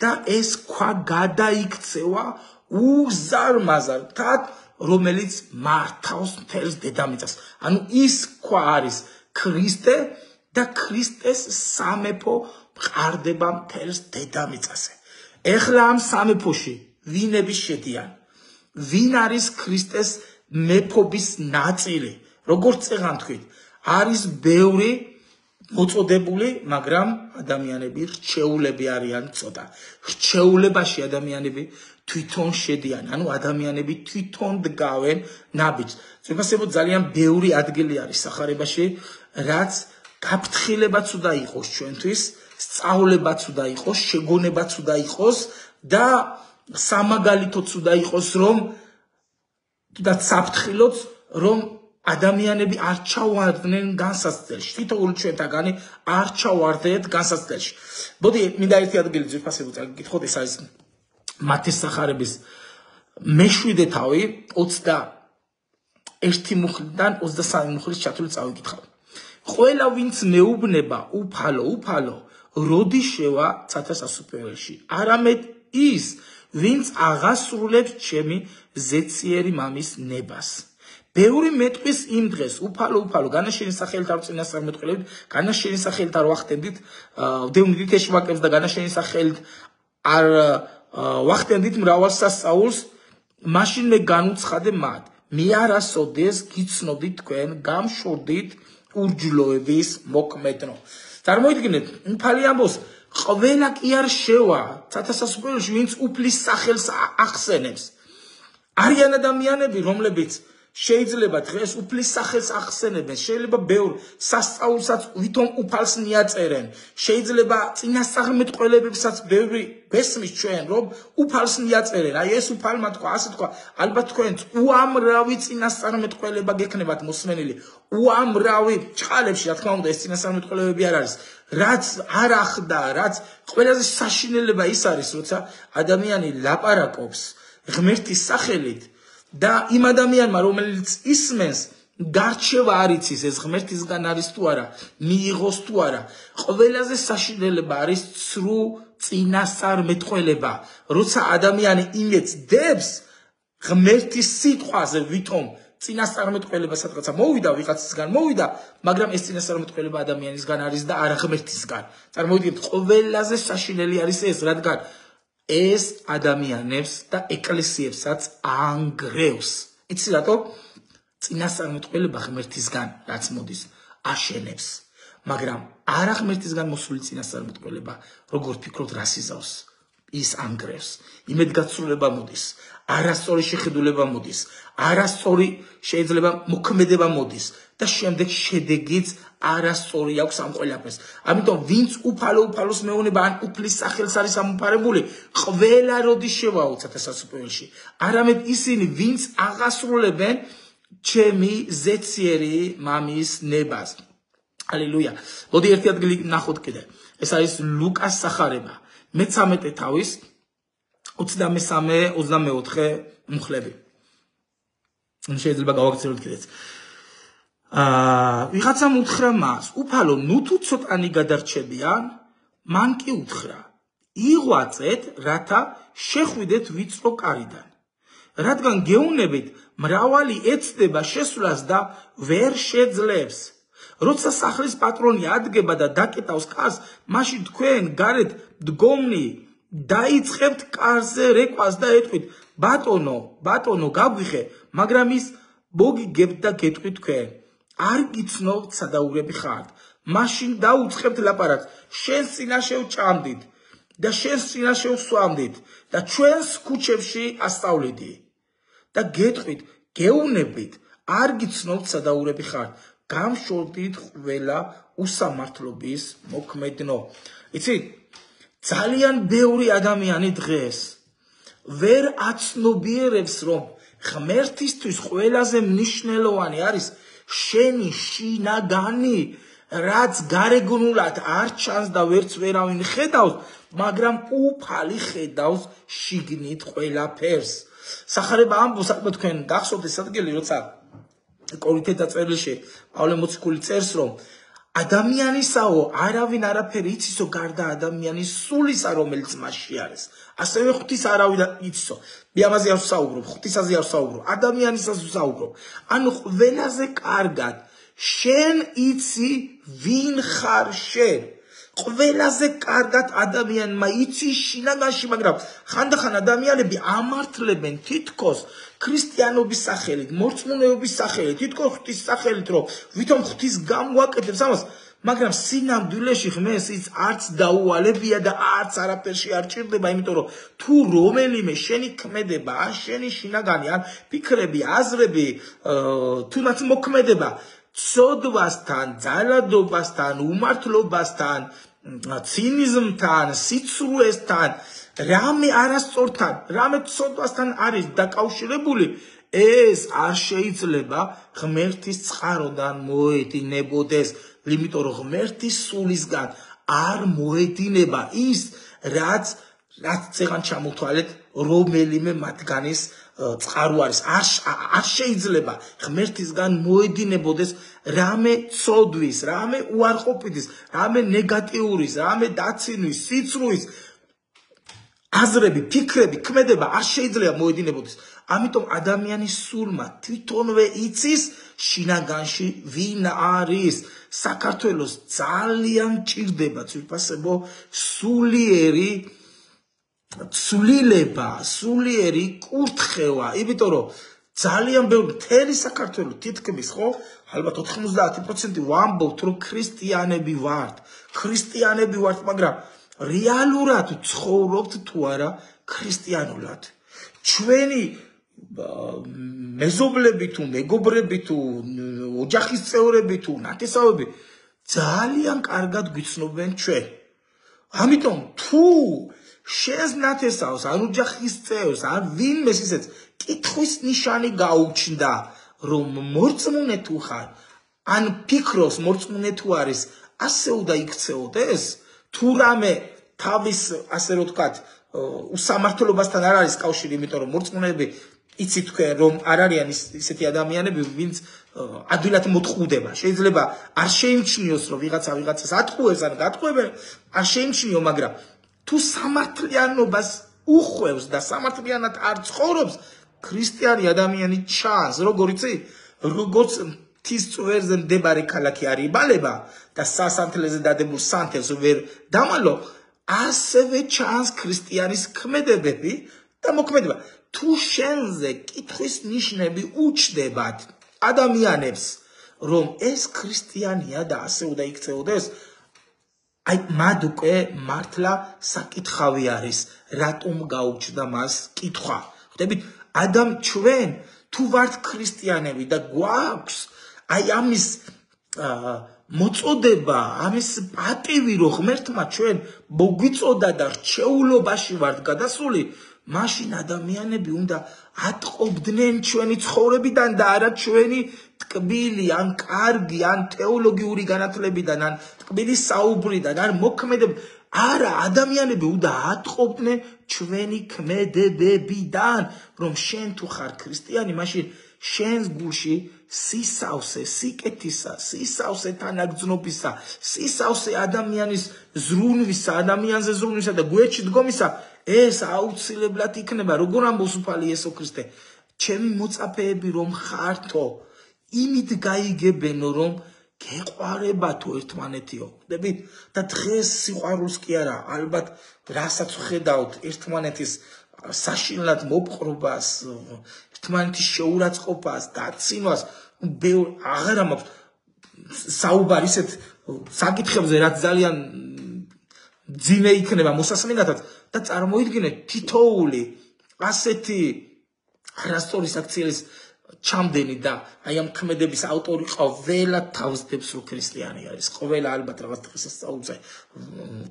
და ეს ქვა გადაიქცევა უზარმაზარად, რომელიც მართავს მთელს დედამიწას. ანუ ის ქვა არის ქრისტე და ქრისტეს სამეფო მყარდება მთელს დედამიწაზე. ეხლა ამ სამეფოში ვინები შედიან? ვინ არის ქრისტეს მეფობის ნაწილი? როგორც წეღან თქვით, არის ბევრი მოწოდებული, მაგრამ ადამიანები რჩეულები არიან ცოტა. რჩეულებაში ადამიანები თვითონ შედიან, ანუ ადამიანები თვითონ დგავენ ნაბიჯს. ზოგადად ძალიან ბევრი ადგილი არის სახარებაში, რაც გაფრთხილებაც უნდა იყოს ჩვენთვის, სწავლებაც უნდა იყოს, შეგონებაც უნდა იყოს და სამაგალითოც უნდა იყოს, რომ და საფრთხილოც, რომ ადამიანები არ ჩავარდნენ განსაცდელში. თითოეული ჩვენთაგანი არ ჩავარდეთ განსაცდელში. მოდი, მინდა ერთი ადგილი ძვირფასებად წაგიკითხოთ, ეს არის მათეს სახარების მე-7 თავი 21 მუხლიდან 23 მუხლის ჩათვლით წავიკითხავ. ყველა ვინც მეუბნება უფალო, როდი შევა ცათა სასუფეველში. არამედ ის, ვინც აღასრულებს ჩემი ზეციერი მამის ნებას. ბევრი მეტყვის იმ დღეს, უფალო, განაშენი სახელით არ წინასწარ მეტყველებით, განაშენი სახელით არ ვახტენდით, ვდევნიდით ეშმაკებს და განაშენი სახელით არ ვახტენდით მრავალ სასწაულს, მაშინ მე განუცხადე მათ, მე არასოდეს გიცნობდით თქვენ, გამშორდით ურჯლოების მოქმედნო. წარმოიდგინეთ, უფალი ამბობს, ყველა კი არ შევა ცათა სასუფეველში, ვინც უფლის სახელს ახსენებს. არიან ადამიანები, რომლებიც შეიძლება დღეს უფლის სახელს ახსენებენ, შეიძლება ბევრ სასწაულსაც ვითომ უფალს მიაწერენ, შეიძლება წინასწარმეტყველებებსაც ბევრი გესმის ჩვენ, რომ უფალს მიაწერენ, აი ეს უფალმა თქვა, ასე თქვა, ალბათ თქვენც უამრავი წინასწარმეტყველება გექნებათ მოსმენილი, უამრავი ჭყალებში, რა თქმა უნდა, ეს წინასწარმეტყველებები არ არის, რაც არ ახდა, რაც ყველაზე საშინელება ის არის, როცა ადამიანი ლაპარაკობს ღმერთის სახელით და იმ ადამიანმა, რომელიც ისმენს, გარჩევა არ იცის, ეს ღმერთისგან არის თუ არა, მიიღოს თუ არა. ყველაზე საშინელება არის ცრუ წინასწარმეტყველება, როცა ადამიანი იმედს დებს ღმერთის სიტყვაზე, ვითომ წინასწარმეტყველება სადღაცა მოვიდა, ვიღაცისგან მოვიდა, მაგრამ ეს წინასწარმეტყველება ადამიანისგან არის და არა ღმერთისგან. წარმოიდგინეთ, ყველაზე საშინელი არის ეს, რადგან ეს ადამიანებს და ეკლესიებსაც ანგრევს. იცი რატო? წინასწარმეტყველება ღმერთისგან რაც მოდის, აშენებს, მაგრამ არა ღმერთისგან მოსული წინასწარმეტყველება, როგორ ფიქრობთ, რას იზავს? ის ანგრევს. იმედგაცრუება მოდის, არასწორი შეხედულება მოდის, არასწორი შეიძლება მოქმედება მოდის და შემდეგ შედეგიც არასწორი აქვს ამ ყველაფერს. ამიტომ ვინც უფალოს მეუნება ან უფლის სახელს არის ამოფარებული, ყველა როდი შევაო ცათა სასუფეველში. არამედ ისინი, ვინც აღასრულებენ ჩემი ზეციერი მამის ნებას. ალილუია. მოდი ერთი ადგილი ნახოთ კიდე. ეს არის ლუკას სახარება. მე-13 თავის 23-24 მუხლები. შეიძლება გავაგრძელოთ კიდეც. ვიღაცამ უთხრა მას, უფალო, ნუ თუ ცოტანი გადარჩებიან, მან კი უთხრა, იღვაწეთ, რათა შეხვიდეთ ვიწრო კარიდან. რადგან გეუნებით, მრავალი ეცდება შესვლას და ვერ შეძლებს. როცა სახლის პატრონი ადგება და დაკეტავს კარს, მაშინ თქვენ გარეთ დგომნი დაიწყებთ კარზე რეკვას და ეტყვით, ბატონო, გაგვიხე, მაგრამ ის მოგიგებთ და გეტყვით თქვენ. არ გიცნობთ სადაურები ხართ. მაშინ დაუწყებთ ლაპარაკს, შენს წინაშე ვჭამდით და შენს წინაშე ვსვამდით და ჩვენს ქუჩებში ასწავლიდი. და გეტყვით, გეუნებით, არ გიცნობთ სადაურები ხართ. გამშორდით ყველა უსამართლობის მოქმედნო. იცით, ძალიან ბევრი ადამიანი დღეს ვერ აცნობიერებს, რომ ღმერთისთვის ყველაზე მნიშვნელოვანი არის შენი შინაგანი, რაც გარეგნულად არ ჩანს და ვერც ვერავინ ხედავს, მაგრამ უფალი ხედავს შიგნით ყველაფერს. სახარება ამბობს, ალბათ თქვენ გახსოვთ ეს ადგილი, როცა კორინთელ დაწერილში პავლე მოციქული წერს, რომ ადამიანისაო არავინ არაფერი იცისო გარდა ადამიანის სულისა, რომელიც მასში არის. ასევე ღვთის არავინ იცისო. მე ამაზე არ ვსაუბრობ, ღვთისაზე არ ვსაუბრობ, ადამიანისას ვსაუბრობ. ანუ ყველაზე კარგად შენ იცი ვინ ხარ შენ. ყველაზე კარგად ადამიანმა იცის შინაგანში, მაგრამ ხანდახან ადამიანები ამართლებენ თითქოს ქრისტიანობის სახელით, მორწმუნეობის სახელით, თითქოს ღვთის სახელით, რომ ვითომ ღვთის გამოვაკეთებს ამას, მაგრამ სინამდვილეში ღმერთს ის არც დაუალებია და არც არაფერში არ ჭირდება, იმიტომ რომ თუ რომელიმე შენი ქმედება, ან შენი შინაგანი, ან ფიქრები, აზრები, თუნდაც მოქმედება ცოდვასთან, ძალადობასთან, უმართლობასთან, ცინიზმთან, სიცრუესთან, რამე არასწორთან, რამე ცოდვასთან არის დაკავშირებული, ეს არ შეიძლება ღმერთის წყაროდან მოედინებოდეს, იმიტომ რომ ღმერთის სულისგან არ მოედინება ის, რაც წეღან ჩამოთვალეთ რომელიმე მათგანის წყარო არის. არ შეიძლება ღმერთისგან მოედინებოდეს რამე ცოდვის, რამე უარყოფითის, რამე ნეგატიურის, რამე დაცინვის, სიცრუის აზრები, ფიქრები, ქმედება არ შეიძლება მოედინებოდეს. ამიტომ ადამიანის სულმა თვითონვე იცის შინაგანში ვინ არის. საქართველოს ძალიან ჭირდება ძვირფასებო სულიერი ცვლილება, სულიერი კურთხევა, იმიტომ რომ ძალიან ბევრი მთელი საქართველოს თითქმის ხო, ალბათ 90% ვამბობთ რომ ქრისტიანები ვართ, მაგრამ რეალურად ცხოვრობთ თუ არა ქრისტიანულად. ჩვენი მეზობლები თუ მეგობრები თუ ოჯახის წევრები თუ ნათესავები ძალიან კარგად გვიცნობენ ჩვენ. ამიტომ თუ შენს ნათესავს, ან ოჯახის წევრს, ან ვინმეს ისეც კითხვის ნიშანი გაუჩნდა, რომ მორწმუნე თუ ხარ, ან ფიქრობს მორწმუნე თუ არის, ასე უნდა იქცეოდეს, თუ რამე თავის, ასე რომ ვთქვათ, უსამართლობასთან არ არის კავშირი, იმიტომ რომ მორწმუნეები იცით თქვენ რომ არ არიან ისეთი ადამიანები, ვინც ადვილად მოტყუდება. შეიძლება არ შეიმჩნიოს რომ ვიღაცას ატყუებს ან გატყუებენ, არ შეიმჩნიო, მაგრამ თუ სამართლიანობას უხვევს და სამართლიანად არ ცხოვრობს, ქრისტიანი ადამიანი ჩანს, როგორც მთის წვერზე მდებარე ქალაქი არ იბალება და სასანთლეზე დადებულ სანთელს ვერ დამალო, ასევე ჩანს ქრისტიანის ქმედებები და მოქმედება. თუ შენზე კითხვის ნიშნები უჩნდებათ ადამიანებს, რომ ეს ქრისტიანია და ასე უნდა იქცეოდეს, აი მათ უკვე მართლა საკითხავი არის, რატომ გაუჩნდა მას კითხვა. ხვდებით, ჩვენ თუ ვართ ქრისტიანები და გვაქვს აი ამის მოწოდება, ამის პატივი, რომ ღმერთმა ჩვენ მოგვიწოდა და რჩეულობაში ვართ გადასული, მაშინ ადამიანები უნდა ატყობდნენ ჩვენი ცხოვრებიდან და არა ჩვენი ტკბილი, ან კარგი, ან თეოლოგიური განათლებიდან, ან ტკბილი საუბრიდან, ან მოქმედება. არა, ადამიანები უნდა ატყობდნენ ჩვენი ქმედებებიდან, რომ შენ თუ ხარ ქრისტიანი, მაშინ შენს გულში სისავსე სიკეთისა, სისავსე თანაგრძნობისა, სისავსე ადამიანის ზრუნვისა, ადამიანზე ზრუნვისა და გვერდში დგომისა, ეს აუცილებლად იქნება, როგორ ამბობს უფალი იესო ქრისტე, ჩემი მოწაფეები რომ ხართო, იმით გაიგებენო, რომ გეყვარებათო ერთმანეთიო. ხვდებით? და დღეს სიყვარულს კი არა, ალბათ რასაც ხედავთ ერთმანეთის საშინლად მოპყრობას, ერთმანეთის შეურაცხყოფას, დაცინვას, აღარა მაქვს საუბარ ისეთ საკითხებზე, რაც ძალიან ძიმე იქნება მოსასმენათად და წარმოიდგინეთ თითოეული ასეთი არასწორი საქციელის ჩამდენი და აი ამ ქმედების ავტორი ყველა თავსდებს რომ ქრისტიანი არის. ყველა ალბათ რაღაც დღესასწაულზე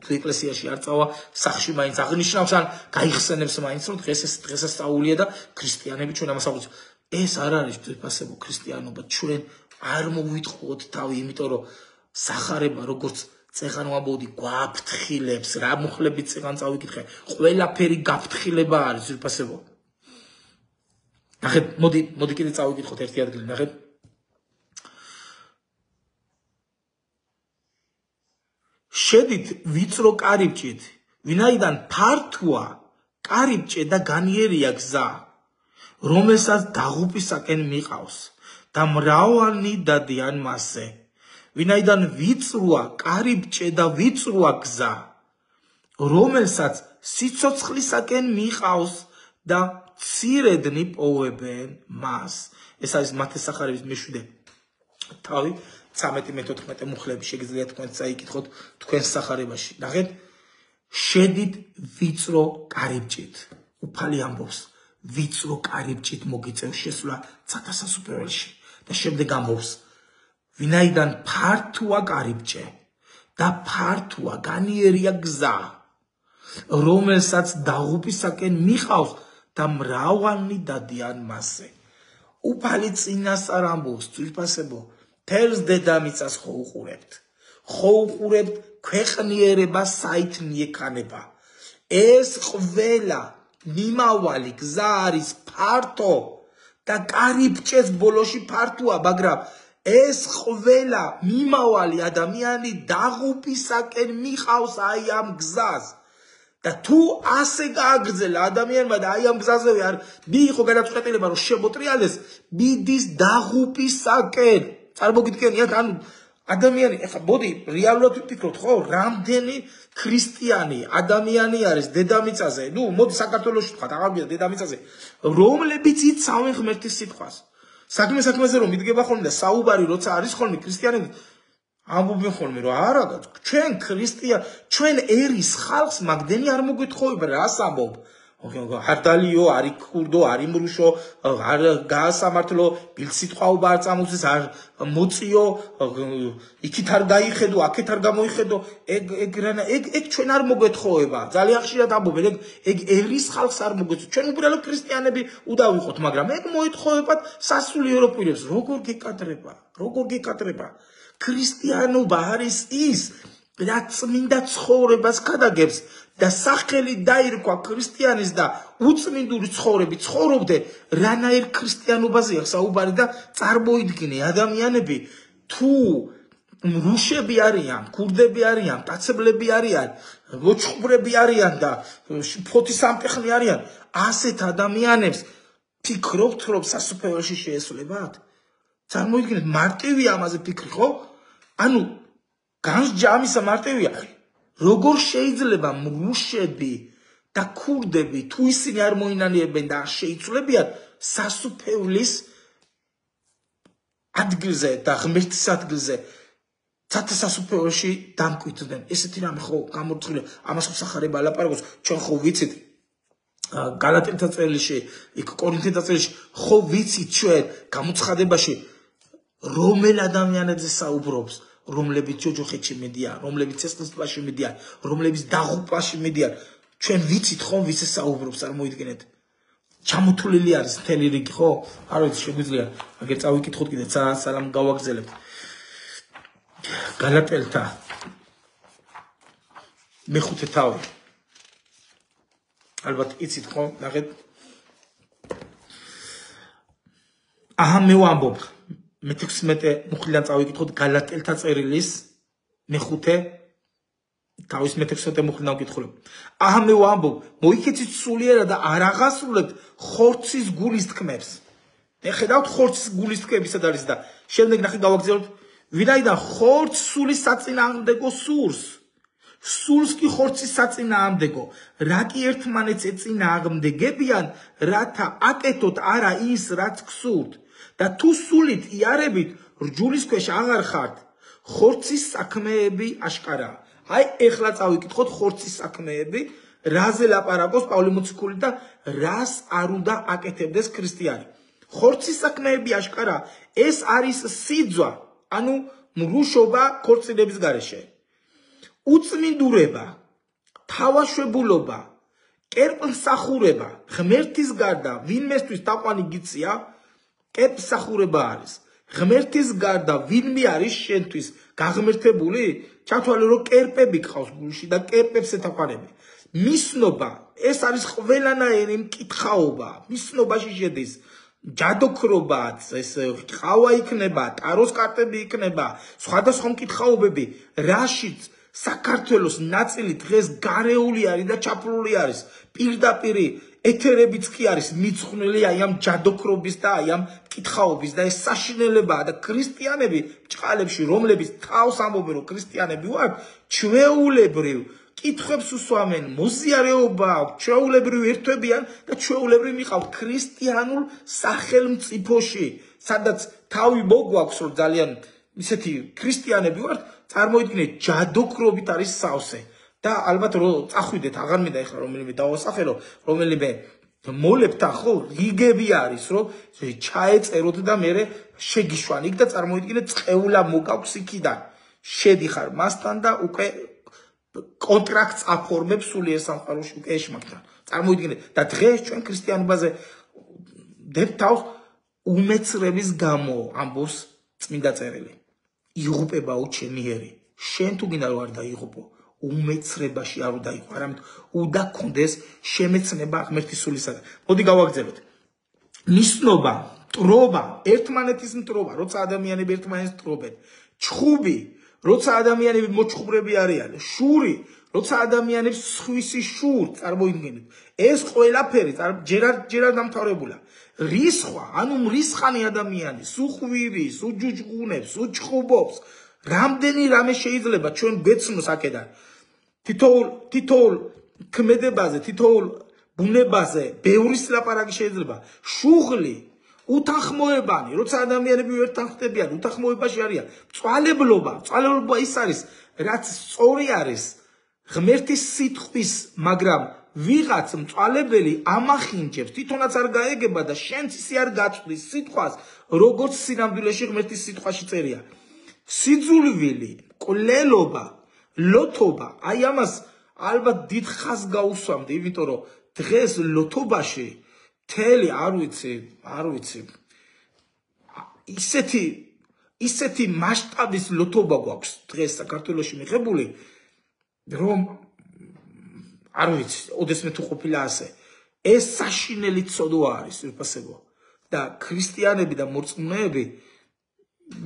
თუ ეკლესიაში არ წავა, სახლში მაინც აღნიშნავს ან გაიხსენებს მაინც რომ დღესასწაულია და ქრისტიანები ჩვენ ამას აღვწევთ. ეს არ არის თვითფასებო ქრისტიანობა. ჩვენ არ მოვიტყუოთ თავი, იმიტომ რომ სახარება როგორც წეღან ვამბობდი გვაფრთხილებს, რა მუხლებით წეღან წავიკითხე, ყველაფერი გაფრთხილება არის თვითფასებო. ნახეთ, მოდი კიდე წავიკითხოთ ერთი ადგილი, ნახეთ. შედით ვიწრო კარიბჭით, ვინაიდან ფართოა კარიბჭე და განიერია გზა, რომელსაც დაღუპისაკენ მიყავს და მრავალნი დადიან მასზე. ვინაიდან ვიწროა კარიბჭე და ვიწროა გზა, რომელსაც სიცოცხლისაკენ მიყავს და მცირედნი პოვებენ მას. ეს არის მათეს სახარების მე-7 თავი. 13-14 მუხლები შეგიძლიათ თქვენ წაიკითხოთ თქვენ სახარებაში. ნახეთ, შედით ვიწრო კარიბჭით. უფალი ამბობს, ვიწრო კარიბჭით მოგიწევს შესვლა ცათა სასუფეველში. და შემდეგ ამბობს, ვინაიდან ფართოა კარიბჭე და ფართოა განიერია გზა, რომელსაც დაღუპისაკენ მიხავს და მრავალნი დადიან მასზე. უფალი წინასწარ ამბობს, ძვირფასებო, თელს დედამიწას ხო უყურებთ. ხო უყურებთ ქვეყნიერება საით მიექანება. ეს ყველა მიმავალი გზა არის ფართო და კარიბჭეც ბოლოში ფართოა, მაგრამ ეს ყველა მიმავალი ადამიანი დაღუპისაკენ მიყავს აი ამ გზას. და თუ ასე გააგრძელა ადამიანმა და აი ამ გზაზევე არ მიიღო გადაწყვეტილება რომ შემოტრიალდეს, მიდის დაღუპისაკენ. წარმოგიდგენიათ, ანუ ადამიანი, ეხლა მოდი რეალურად ვფიქროთ, ხო, რამდენი ქრისტიანი ადამიანი არის დედამიწაზე, მოდი საქართველოში ვთქვათ, აღარ დედამიწაზე, რომლებიც იცავენ ღმერთის სიტყვას. საქმეზე რომ მიდგება ხოლმე და საუბარი როცა არის ხოლმე ქრისტიანები ამბობენ ხოლმე რომ არა, ჩვენ ქრისტიან, ჩვენ ერის ხალხს მაგდენი არ მოგეთხოვება, რას ამბობ? არ დალიო, არ იქურდო, არ იმრუშო, არ გაასამართლო, ბილსიტყვაობა არ წამოსდეს, არ მოწიო, იქით არ დაიხედო, აქეთ არ გამოიხედო, ეგ ჩვენ არ მოგეთხოვება. ძალიან ხშირად ამბობენ, ეგ ერის ხალხს არ მოგეთხოვება. ჩვენ უბრალოდ ქრისტიანები უდავიყოთ, მაგრამ ეგ მოეთხოვებათ სასულიერო პირებს. როგორ გეკადრება? ქრისტიანობა არის ის, რაც წმინდა ცხოვრებას გადაგებს და სახელი დაირქვა ქრისტიანის და უწმინდური ცხოვრებით ცხოვრობდე, რანაირ ქრისტიანობაზეა საუბარი და წარმოიდგინე ადამიანები თუ რუშები არიან, ქურდები არიან, მტაცებლები არიან, მოჩხვრები არიან და ფოთის სამტეხნი არიან, ასეთ ადამიანებს ფიქრობთ რომ სასუფეველში შეესვლებათ? წარმოიდგინეთ, მარტივია ამაზე ფიქრი, ხო? ანუ განსჯა ამისა მარტივია. როგორ შეიძლება რუსები და ქურდები თუ ისინი არ მოინანიებენ და არ შეიცვლებიან სასუფეველის ადგილზე და ღმერთის ადგილზე ცათა სასუფეველში დამკვიდრდნენ. ესეთი რამე ხო გამორჩილი, ამას ხო სახარება ალაპარაკოს, ჩვენ ხო ვიცით გალატელთა წერილში, იქ კორინთელთა წერილში ხო ვიცით ჩვენ გამოცხადებაში რომელ ადამიანებზე საუბრობს, რომლებიც ჯოჯოხეთში მიდიან, რომლებიც ცეცხლსტვაში მიდიან, რომლებიც დაღუპვაში მიდიან. ჩვენ ვიცით ხო ვის საუბრობს, წარმოიდგინეთ. ჩამოთვლილი არის მთელი რიგი, ხო? არ ვიცი, შეგვიძლია აგერ წავიკითხოთ კიდე სალამ გავაგზელებთ. გალატელთა მეხუთე თავი. ალბათ იცით ხო? ნახეთ. მე ვამბობ მე-16 მუხლიდან წავიკითხოთ გალატელთა წერილის მეხუთე თავის მე-16 მუხლიდან ვკითხულობ. მე ვამბობ, მოიქეცით სულიერად და არ აღასრულებთ ხორცის გულის თქმებს. ხედავთ ხორცის გულის თქმები სად არის და შემდეგ ნახეთ გავაგზავნოთ, ვინაიდან ხორცს სულის საწინააღმდეგო სურს. სულს კი ხორცის საწინააღმდეგო, რა კი ერთმანეთს ეწინააღმდეგებიან, რათა აკეთოთ არა ის, რაც გსურთ. და თუ სულით იარებით, რჯულის ქვეშ აღარ ხართ, ხორცის საქმეები აშკარაა. აი, ეხლა წავიკითხოთ ხორცის საქმეები, რაზე ლაპარაკობს პავლე მოციქული და რას არ უნდა აკეთებდეს ქრისტიანი. ხორცის საქმეები აშკარაა, ეს არის სიძვა, ანუ მრუშობა ქორწინების გარეშე. უწმინდურება, თავაშვებულობა, კერპმსახურება, ღმერთის გარდა ვინმესთვის თაყვანი გიწია, კერპმსახურება არის. ღმერთის გარდა ვინმე არის შენთვის გაღმერთებული? ჩათვალე რომ კერპები გყავს გულში და კერპებს ეთაყვანები. მისნობა, ეს არის ყველანაირი მკითხაობა. მისნობაში შედის ჯადოქრობაც, ეს ყავა იქნება, ტაროს კარტები იქნება, სხვადასხვა მკითხაობები, რაშიც საქართველოს ნაწილი დღეს გარეული არის და ჩაფლული არის. პირდაპირ ეთერებიც კი არის მიძღვნილი აი ამ ჯადოქრობის და აი ამ მკითხაობის და ეს საშინელებაა და ქრისტიანები ბრჭყალებში, რომლებიც თავს ამბობენ რომ ქრისტიანები ვართ, ჩვეულებრივ კითხვებს უსვამენ, მოზიარეობა, ჩვეულებრივ ერთვებიან და ჩვეულებრივ მიყავთ ქრისტიანულ სახელმწიფოში, სადაც თავი მოგვაქვს რომ ძალიან ისეთი ქრისტიანები ვართ, წარმოიდგინეთ, ჯადოქრობით არის სავსე. და ალბათ რო წახვიდეთ, აღარ მინდა ეხლა რომელიმე დავასახელო, რომელიმე მოლებთან ხო რიგები არის, რომ ჩაეწეროთ და მე შეგიშვან იქ და წარმოიდგინეთ, წეულა მოგაქვს იქიდან. შედიხარ მასთან და უკვე კონტრაქტს აფორმებს სულიერ სამყაროში უკვე ეშმაკთან. წარმოიდგინეთ და დღეს ჩვენ ქრისტიანობაზე დებთ თავს უმეცრების გამო ამბობს წმინდა წერილი. იღუპებაო ჩემი ერი. შენ თუ გინდა რომ არ დაიღუპო, უმეცრებაში არ დაიყო, არამედ უნდა გქონდეს შემეცნება ღმერთის სულისაგან. მოდი გავაგრძელოთ. ნიშნობა, მტრობა, ერთმანეთის მტრობა, როცა ადამიანები ერთმანეთს მტრობენ. ჩხუბი, როცა ადამიანები მოჩხუბრები არიან, შური, როცა ადამიანებს სხვისი შურს წარმოიდგინეთ. ეს ყველაფერი ჯერ არ დამთავრებულა. რისხვა, ანუ მრისხანი ადამიანი, სუხვირი, სუჯუჯღუნებს, სუჩხუბობს, რამდენი რამე შეიძლება ჩვენ გვეცნოს აქედან. თითოეულ ქმედებაზე, თითოეულ ბუნებაზე ბევრი ლაპარაკი შეიძლება. შუღლი, უთანხმოებანი, როცა ადამიანები ერთთან ხდებიან, უთანხმოებაში არიან. მწვალებლობა ის არის, რაც სწორი არის ღმერთის სიტყვის, მაგრამ ვიღაც მწვალებელი ამახინჯებს, თვითონაც არ გაეგება და შენც ისე არ გაწვდის სიტყვას, როგორც სინამდვილეში ღმერთის სიტყვაში წერია. სიძულვილი, კვლელობა, ლოთობა, აი ამას ალბათ დიდ ხაზს გაუსვამდი, იმიტომ რომ დღეს ლოთობაში მთელი არ ვიცი ისეთი მასშტაბის ლოთობა გვაქვს დღეს საქართველოში მიღებული, რომ არ ვიცი, ოდესმე თუ ყოფილა ასე. ეს საშინელი ცოდვა არის, ვიფასებო. და ქრისტიანები და მორწმუნეები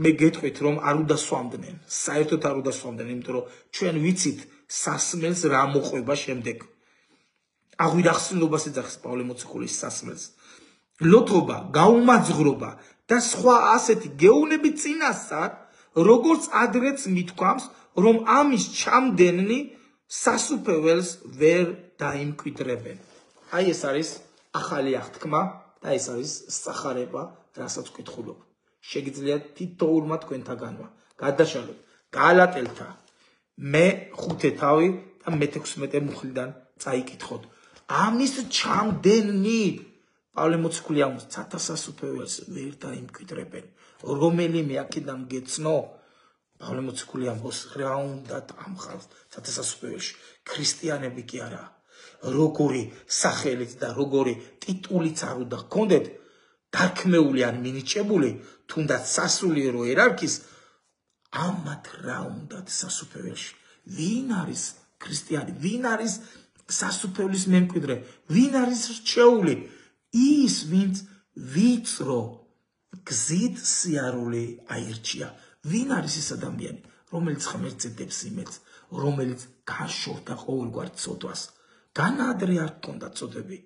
მე გეტყვით, რომ არ უნდა სვამდნენ, საერთოდ არ უნდა სვამდნენ, იმიტომ რომ ჩვენ ვიცით სასმელს რა მოყვება შემდეგ. აღვირახსნილობას ეძახის პავლე მოციქულის სასმელს. ლოთობა, გაუმაძღრობა და სხვა ასეთი გეუნები წინასწარ, როგორც ადრეც მithქვამს, რომ ამის ჩამდენნი სასუფეველს ვერ დაიმკვიდრებენ. აი ეს არის ახალი აღთქმა და ეს არის სახარება, რასაც ვკითხულობ. შეგიძლიათ თითოეულმა თქვენთაგანმა გადაშალოთ გალატელთა მე-5 თავი და მე-16 მუხლიდან წაიკითხოთ. ამის ჩამდენნი პავლე მოციქული ამბობს, ცათა სასუფეველს ვერ დაიმკვიდრებენ. რომელიმე აქედან გეცნო, პავლე მოციქული ამბობს, რა უნდა ამ ხალხს ცათა სასუფეველში. ქრისტიანები კი არა. როგორი სახელით და როგორი ტიტულიც არ უნდა გქონდეთ, დარქმეული ან მინიჭებული, თუნდაც სასულიერო ერარქის, ამათ რა უნდათ სასუფეველში. ვინ არის ქრისტიანი? ვინ არის სასუფეველის მემკვიდრე? ვინ არის რჩეული? ის, ვინც ვიწრო გზით სიარული აირჩია. ვინ არის ეს ადამიანი, რომელიც ღმერთს ედებს იმედს, რომელიც გაშორდა ყოველგვარ ცოდვას? განადრე არ გქონდა ცოდვები.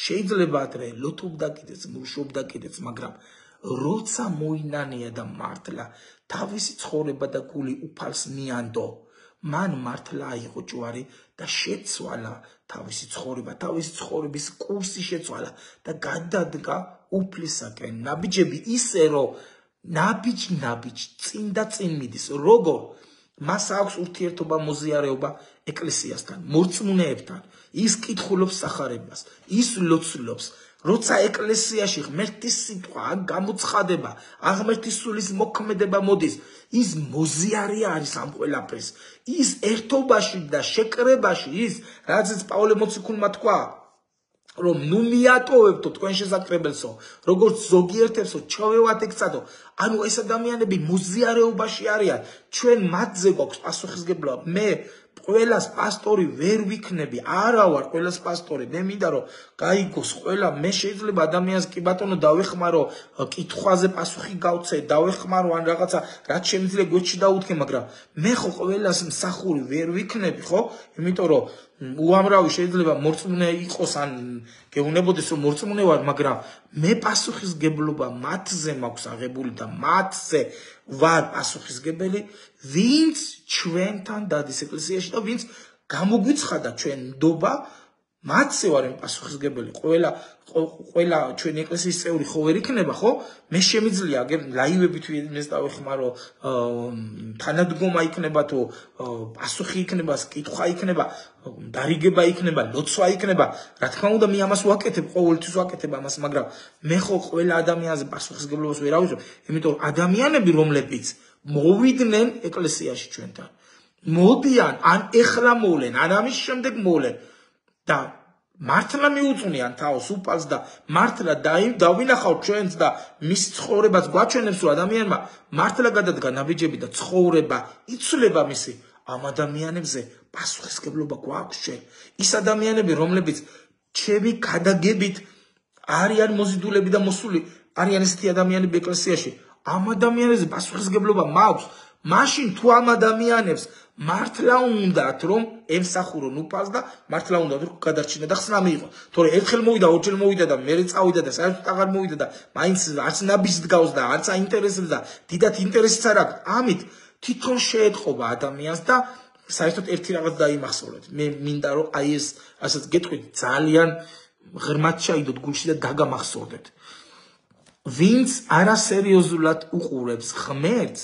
შეიძლება ადრე ლოთობდა კიდეც, მუშობდა კიდეც, მაგრამ როცა მოინანია და მართლა თავისი ცხოვრება და გული უფალს მიანდო, მან მართლა აიღო ჯვარი და შეცვალა თავისი ცხოვრება, თავისი ცხოვრების კურსი შეცვალა და გადადგა უფლისაკენ. ნაბიჯები ისე, რომ ნაბიჯ წინ და წინ მიდის. როგორ? მას აქვს ურთიერთობა, მოზიარეობა ეკლესიასთან, მორწმუნეებთან. ის კითხულობს სახარებას, ის ლოცულობს. როცა ეკლესიაში ღმერთის სიტყვა გამოცხადება, ღმერთის სულის მოქმედება მოდის, ის მოზიარე არის ამ ყველაფრის. ის ერთობაში და შეკრებაში, ის რაზეც პავლე მოციქულმა თქვა, რომ ნუ მიატოვებთო თქვენ შესაძლებელსო, როგორც ზოგიერთებსო, ჩავევათ ეგცადო. ანუ ეს ადამიანები მოზიარეობაში არიან, ჩვენ მათზე გვაქვს პასუხისგებლობა. მე ყველას პასტორი ვერ ვიქნები, არა ვარ ყველას პასტორი. მე მინდა რომ გაიგოს ყველა, მე შეიძლება ადამიანს კი ბატონო დავეხმარო, კითხვაზე პასუხი გავცე, დავეხმარო ან რაღაცა, რაც შემიძლია გვერდში დაუთქე, მაგრამ მე ხო ყველას მსახური ვერ ვიქნები, ხო? იმიტომ რომ უამრავი შეიძლება მორწმუნე იყოს ან გეუნებოდეს რომ მორწმუნე ვარ, მაგრამ მე პასუხისგებლობა მათზე მაქვს აღებული და მათზე ვარ პასუხისგებელი, ვინც ჩვენთან დადის ეკლესიაში და ვინც გამოგვიცხადა ჩვენ ნდობა მათზე ვარ პასუხისმგებელი ყველა ჩვენი ეკლესიის წევრი ხო ვერ იქნება ხო მე შემიძლია აგერ ლაივებით ვინმეს დავეხმარო თანადგომა იქნება თუ პასუხი იქნება კითხვა იქნება დარიგება იქნება ლოცვა იქნება რა თქმა უნდა მე ამას ვაკეთებ ყოველთვის ვაკეთებ ამას მაგრამ მე ხო ყველა ადამიანზე პასუხისმგებლობას ვერ ავიღებ იმიტომ რომ ადამიანები რომლებიც მოვიდნენ ეკლესიაში ჩვენთან მოდიან ან ეხლა მოვლენ ან ამის შემდეგ მოვლენ და მართლა მიუწვნიან თავს უპალს და მართლა დავინახავთ ჩვენს და მის ცხოვრებას გვაჩვენებს რომ ადამიანმა მართლა გადადგა ნაბიჯები და ცხოვრება იცვლება მისი ამ ადამიანებზე პასუხისმგებლობა გვაქვს ჩვენ ის ადამიანები რომლებიც ჩემი გადაგებით არიან მოზიდულები და მოსული არიან ესეთი ადამიანები ეკლესიაში ამ ადამიანებზე პასუხისმგებლობა მაქვს მაშინ თუ ამ ადამიანებს მართლა უნდათ რომ ემსახურონ უფალს და მართლა უნდათ რომ გადარჩინა და ხსნა მიიღონ თორე ერთხელ მოვიდა ორჯერ მოვიდა და მერე წავიდა და საერთოდ აღარ მოვიდა და მაინც არც ნაბიჯს დგავს და არც აინტერესებს და დიდად ინტერესიც არ აქვს ამით თვითონ შეეთყობა ადამიანს და საერთოდ ერთი რაღაც დაიმახსოვრეთ მე მინდა რომ აი ეს ასეც გეტყვით ძალიან ღრმად ჩაიდოთ გულში და დაგამახსოვრდეთ ვინც არასერიოზულად უყურებს ღმერთს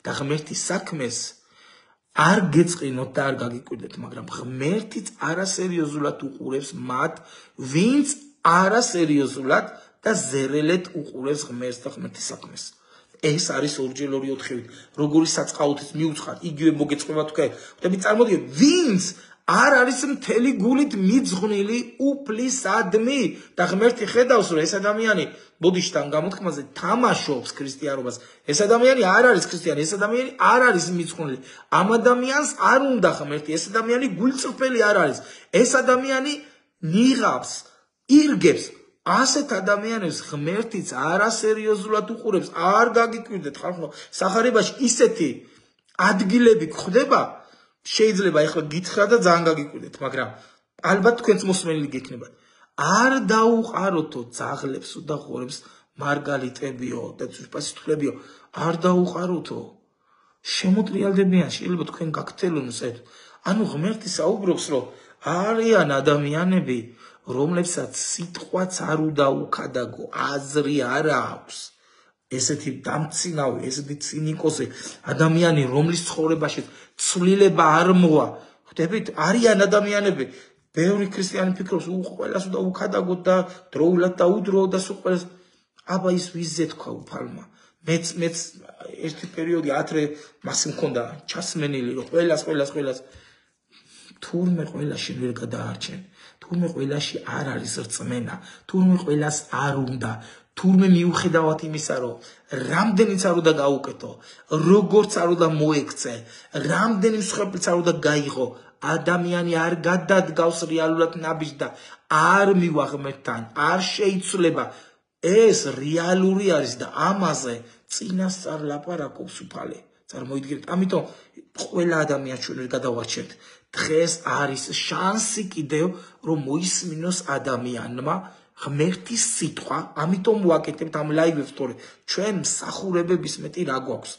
და ღმერთის საქმეს არ გეწყინოთ და არ გაგიკვირდეთ, მაგრამ ღმერთიც არასერიოზულად უყურებს მათ, ვინც არასერიოზულად და ზერელეთ უყურებს ღმერთს და ღმერთის საქმეს. ეს არის 2-2-4-ით. როგორი საწყალოთიც მიუცხარ, იგივე მოგეწყება თქვენ. ხდები წარმოდიდგეთ, ვინც არ არის მთელი გულით მიძღვნილი უფლისადმი და ღმერთი ხედავს, რომ ეს ადამიანი ბოდიშთან გამოთქმაზე თამაშობს ქრისტიანობას. ეს ადამიანი არ არის ქრისტიანი, ეს ადამიანი არ არის მიძღვნილი. ამ ადამიანს არ უნდა ღმერთი, ეს ადამიანი გულწრფელი არ არის. ეს ადამიანი ნიღავს, ირგებს ასეთ ადამიანებს ღმერთიც არასერიოზულად უყურებს. არ გაგიკვირდეთ ხალხო, სახარებაში ისეთი ადგილები გვხდება შეიძლება ეხლა გითხრა და ძალიან გაგიკვირდეთ, მაგრამ ალბათ თქვენც მოსმენილი გექნებათ. არ დაუყაროთო ძაღლებს და ღორებს მარგალიტებიო და ძვირფასიტვლებიო, არ დაუყაროთო. შემოტრიალდებიან, შეიძლება თქვენ გაგთელუნსეთ. ანუ ღმერთი საუბრობს, რომ არიან ადამიანები, რომლებსაც სიტყვაც არ უნდა უკადაგო, აზრი არ აქვს. ესეთი დამცინავი, ესეთი ცინიკოსი ადამიანი, რომლის ცხოვრებაში ცვლილება არ მოვა. ხვდებით, არიან ადამიანები, ბევრი ქრისტიანი ფიქრობს, ყველას უნდა უკადაგოთ და დროულად დაუდროოთ და სულ ყველას. აბა ის ვიზზე თქვა უფალმა. მეც ერთი პერიოდი ათრე მას მქონდა ჩასმენილი, რომ ყველას თურმე ყველაში ვერ გადაარჩენ. თურმე ყველაში არ არის რწმენა, თურმე ყველას არ უნდა. თურმე მიუხედავად იმისა, რომ რამდენიც არ უნდა გაუკეთო, როგორც არ უნდა მოექცე, რამდენი მსხვერპლიც არ უნდა გაიღო, ადამიანი არ გადადგავს რეალურად ნაბიჯს და არ მივა ღმერთთან, არ შეიცვლება. ეს რეალური არის და ამაზე წინასწარ ლაპარაკობს უფალი. წარმოიდგინეთ, ამიტომ ყველა ადამიანს ჩვენ ვერ გადავარჩენთ. დღეს არის შანსი კიდევ, რომ მოისმინოს ადამიანმა ღმერთის სიტყვა, ამიტომ ვაკეთებთ ამ ლაივებს, თორე ჩვენ მსახურებების მეტი რა გვაქვს.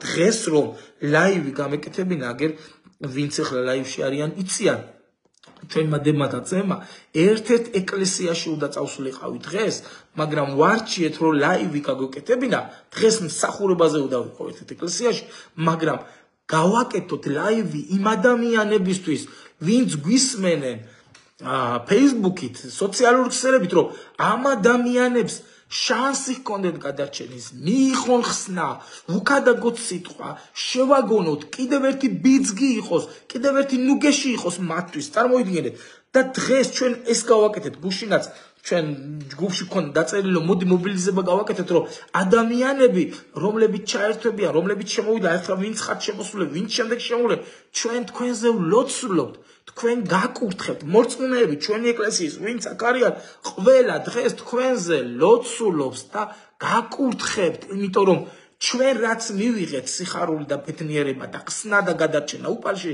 დღეს რომ ლაივი გამეკეთებინა, აგერ ვინც ახლა ლაივში არიან, იციან. ჩვენმა დებმა წემა ერთ-ერთ ეკლესიაში უნდა წავსულიყავი დღეს, მაგრამ ვარჩიეთ რომ ლაივი გაგვეკეთებინა, დღეს მსახურებაზე უნდა ვიყო ერთ-ერთ ეკლესიაში, მაგრამ გავაკეთოთ ლაივი იმ ადამიანებისთვის, ვინც გვისმენენ Facebook-ით, სოციალურ ქსელებით, რომ ამ ადამიანებს შანსი ჰქონდეთ გადარჩენის, მიიღონ ხსნა, უკადაგოთ სიტყვა, შევაგონოთ, კიდევ ერთი ბიძგი იყოს, კიდევ ერთი ნუგეში იყოს მათთვის, წარმოიდგინეთ. და დღეს ჩვენ ეს გავაკეთეთ, გუშინაც ჩვენ ჯგუფში ქონდა დაწერილი, რომ მოდი მობილიზება გავაკეთეთ, რომ ადამიანები, რომლებიც ჩაერთვებიან, რომლებიც შემოვიდა, ახლა ვინც ხართ შემოსულები, ვინც შემდეგ შემოვლენ, ჩვენ თქვენზე ვლოცულობთ. თქვენ გაკურთხებთ, მორწმუნეები, ჩვენი ეკლესიის, ვინც აქ არიან, ყველა დღეს თქვენზე ლოცულობს და გაკურთხებთ, იმიტომ რომ ჩვენ რაც მივიღეთ სიხარული და ბედნიერება და ხსნა და გადარჩენა უფალში,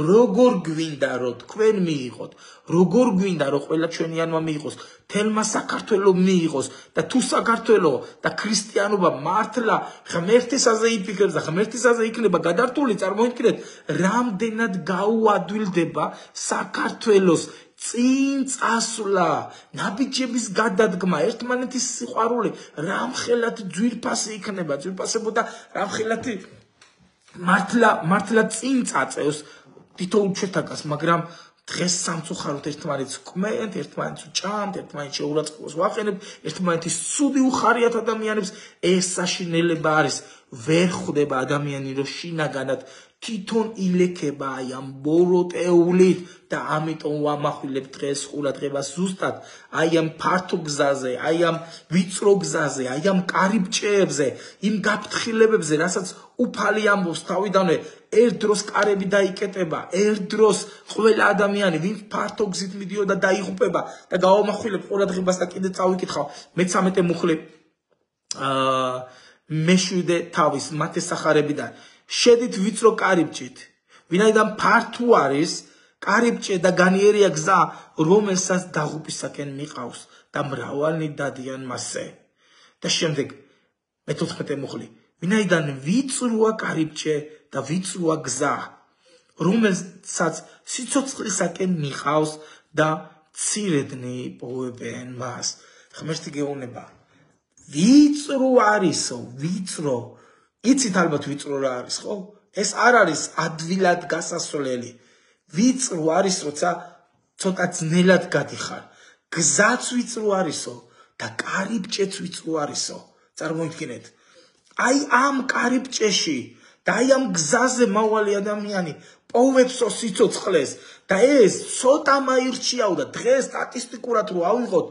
როგორ გვინდა რომ თქვენ მიიღოთ, როგორ გვინდა რომ ყველა ჩვენიანმა მიიღოს, თელმა საქართველოს მიიღოს და თუ საქართველოს და ქრისტიანობა მართლა ღმერთისაზე იფიქრებს და ღმერთისაზე იქნება გადართული, წარმოიდგინეთ, რამდენად გაუადვილდება საქართველოს წინ წასვლა, ნაბიჯების გადადგმა, ერთმანეთის სიყვარული, რამხელად ძვირფასი იქნება, ძვირფასებოდა რამხელად მართლა წინ წაწევს თითო უჩვეთაკას, მაგრამ დღეს სამწუხაროდ ერთმანეთს ვკმენთ, ერთმანეთს ვჭამთ, ერთმანეთს შეურაცხყოფას ვახენებთ, ერთმანეთის ცუდი უხარიათ ადამიანებს, ეს საშინელება არის, ვერ ხვდება ადამიანი, რომ შინაგანად თვითონ ილექება აი ამ ბოროტეულით და ამიტომ ვამახვილებ დღეს ყურადღებას ზუსტად აი ამ ფართო გზაზე, აი ამ ვიწრო გზაზე, აი ამ კარიბჭეებზე, იმ გაფრთხილებებზე, რასაც უფალი ამბობს თავიდანვე, ერთ დროს კარები დაიკეტება, ერთ დროს ყველა ადამიანი, ვინც ფართო გზით მიდიოდა დაიღუპება და გავამახვილებ ყურადღებას და კიდე წავიკითხავ მე-13 მუხლი მე-7 თავის მათე სახარებიდან შედით ვიწრო კარიბჭით, ვინაიდან ფართო არის კარიბჭე და განიერია გზა, რომელსაც დაღუპისაკენ მიყავს და მრავალნი დადიან მასზე. და შემდეგ მე-14 მუხლი, ვინაიდან ვიწროა კარიბჭე და ვიწროა გზა, რომელსაც სიცოცხლისაკენ მიყავს და მცირედნი პოვებენ მას. ღმერთი გეუბნება, ვიწრო არისო, ვიწრო. იცით ალბათ ვიწრო რა არის, ხო? ეს არ არის ადვილად გასასვლელი. ვიწრო არის, როცა ცოტა ძნელად გადიხარ. გზაც ვიწრო არისო და კარიბჭეც ვიწრო არისო. წარმოიდგინეთ. აი ამ კარიბჭეში და აი ამ გზაზე მავალი ადამიანი პოვებსო სიცოცხლეს და ეს ცოტა მაირჩიაო და დღეს სტატისტიკურად რო ავიღოთ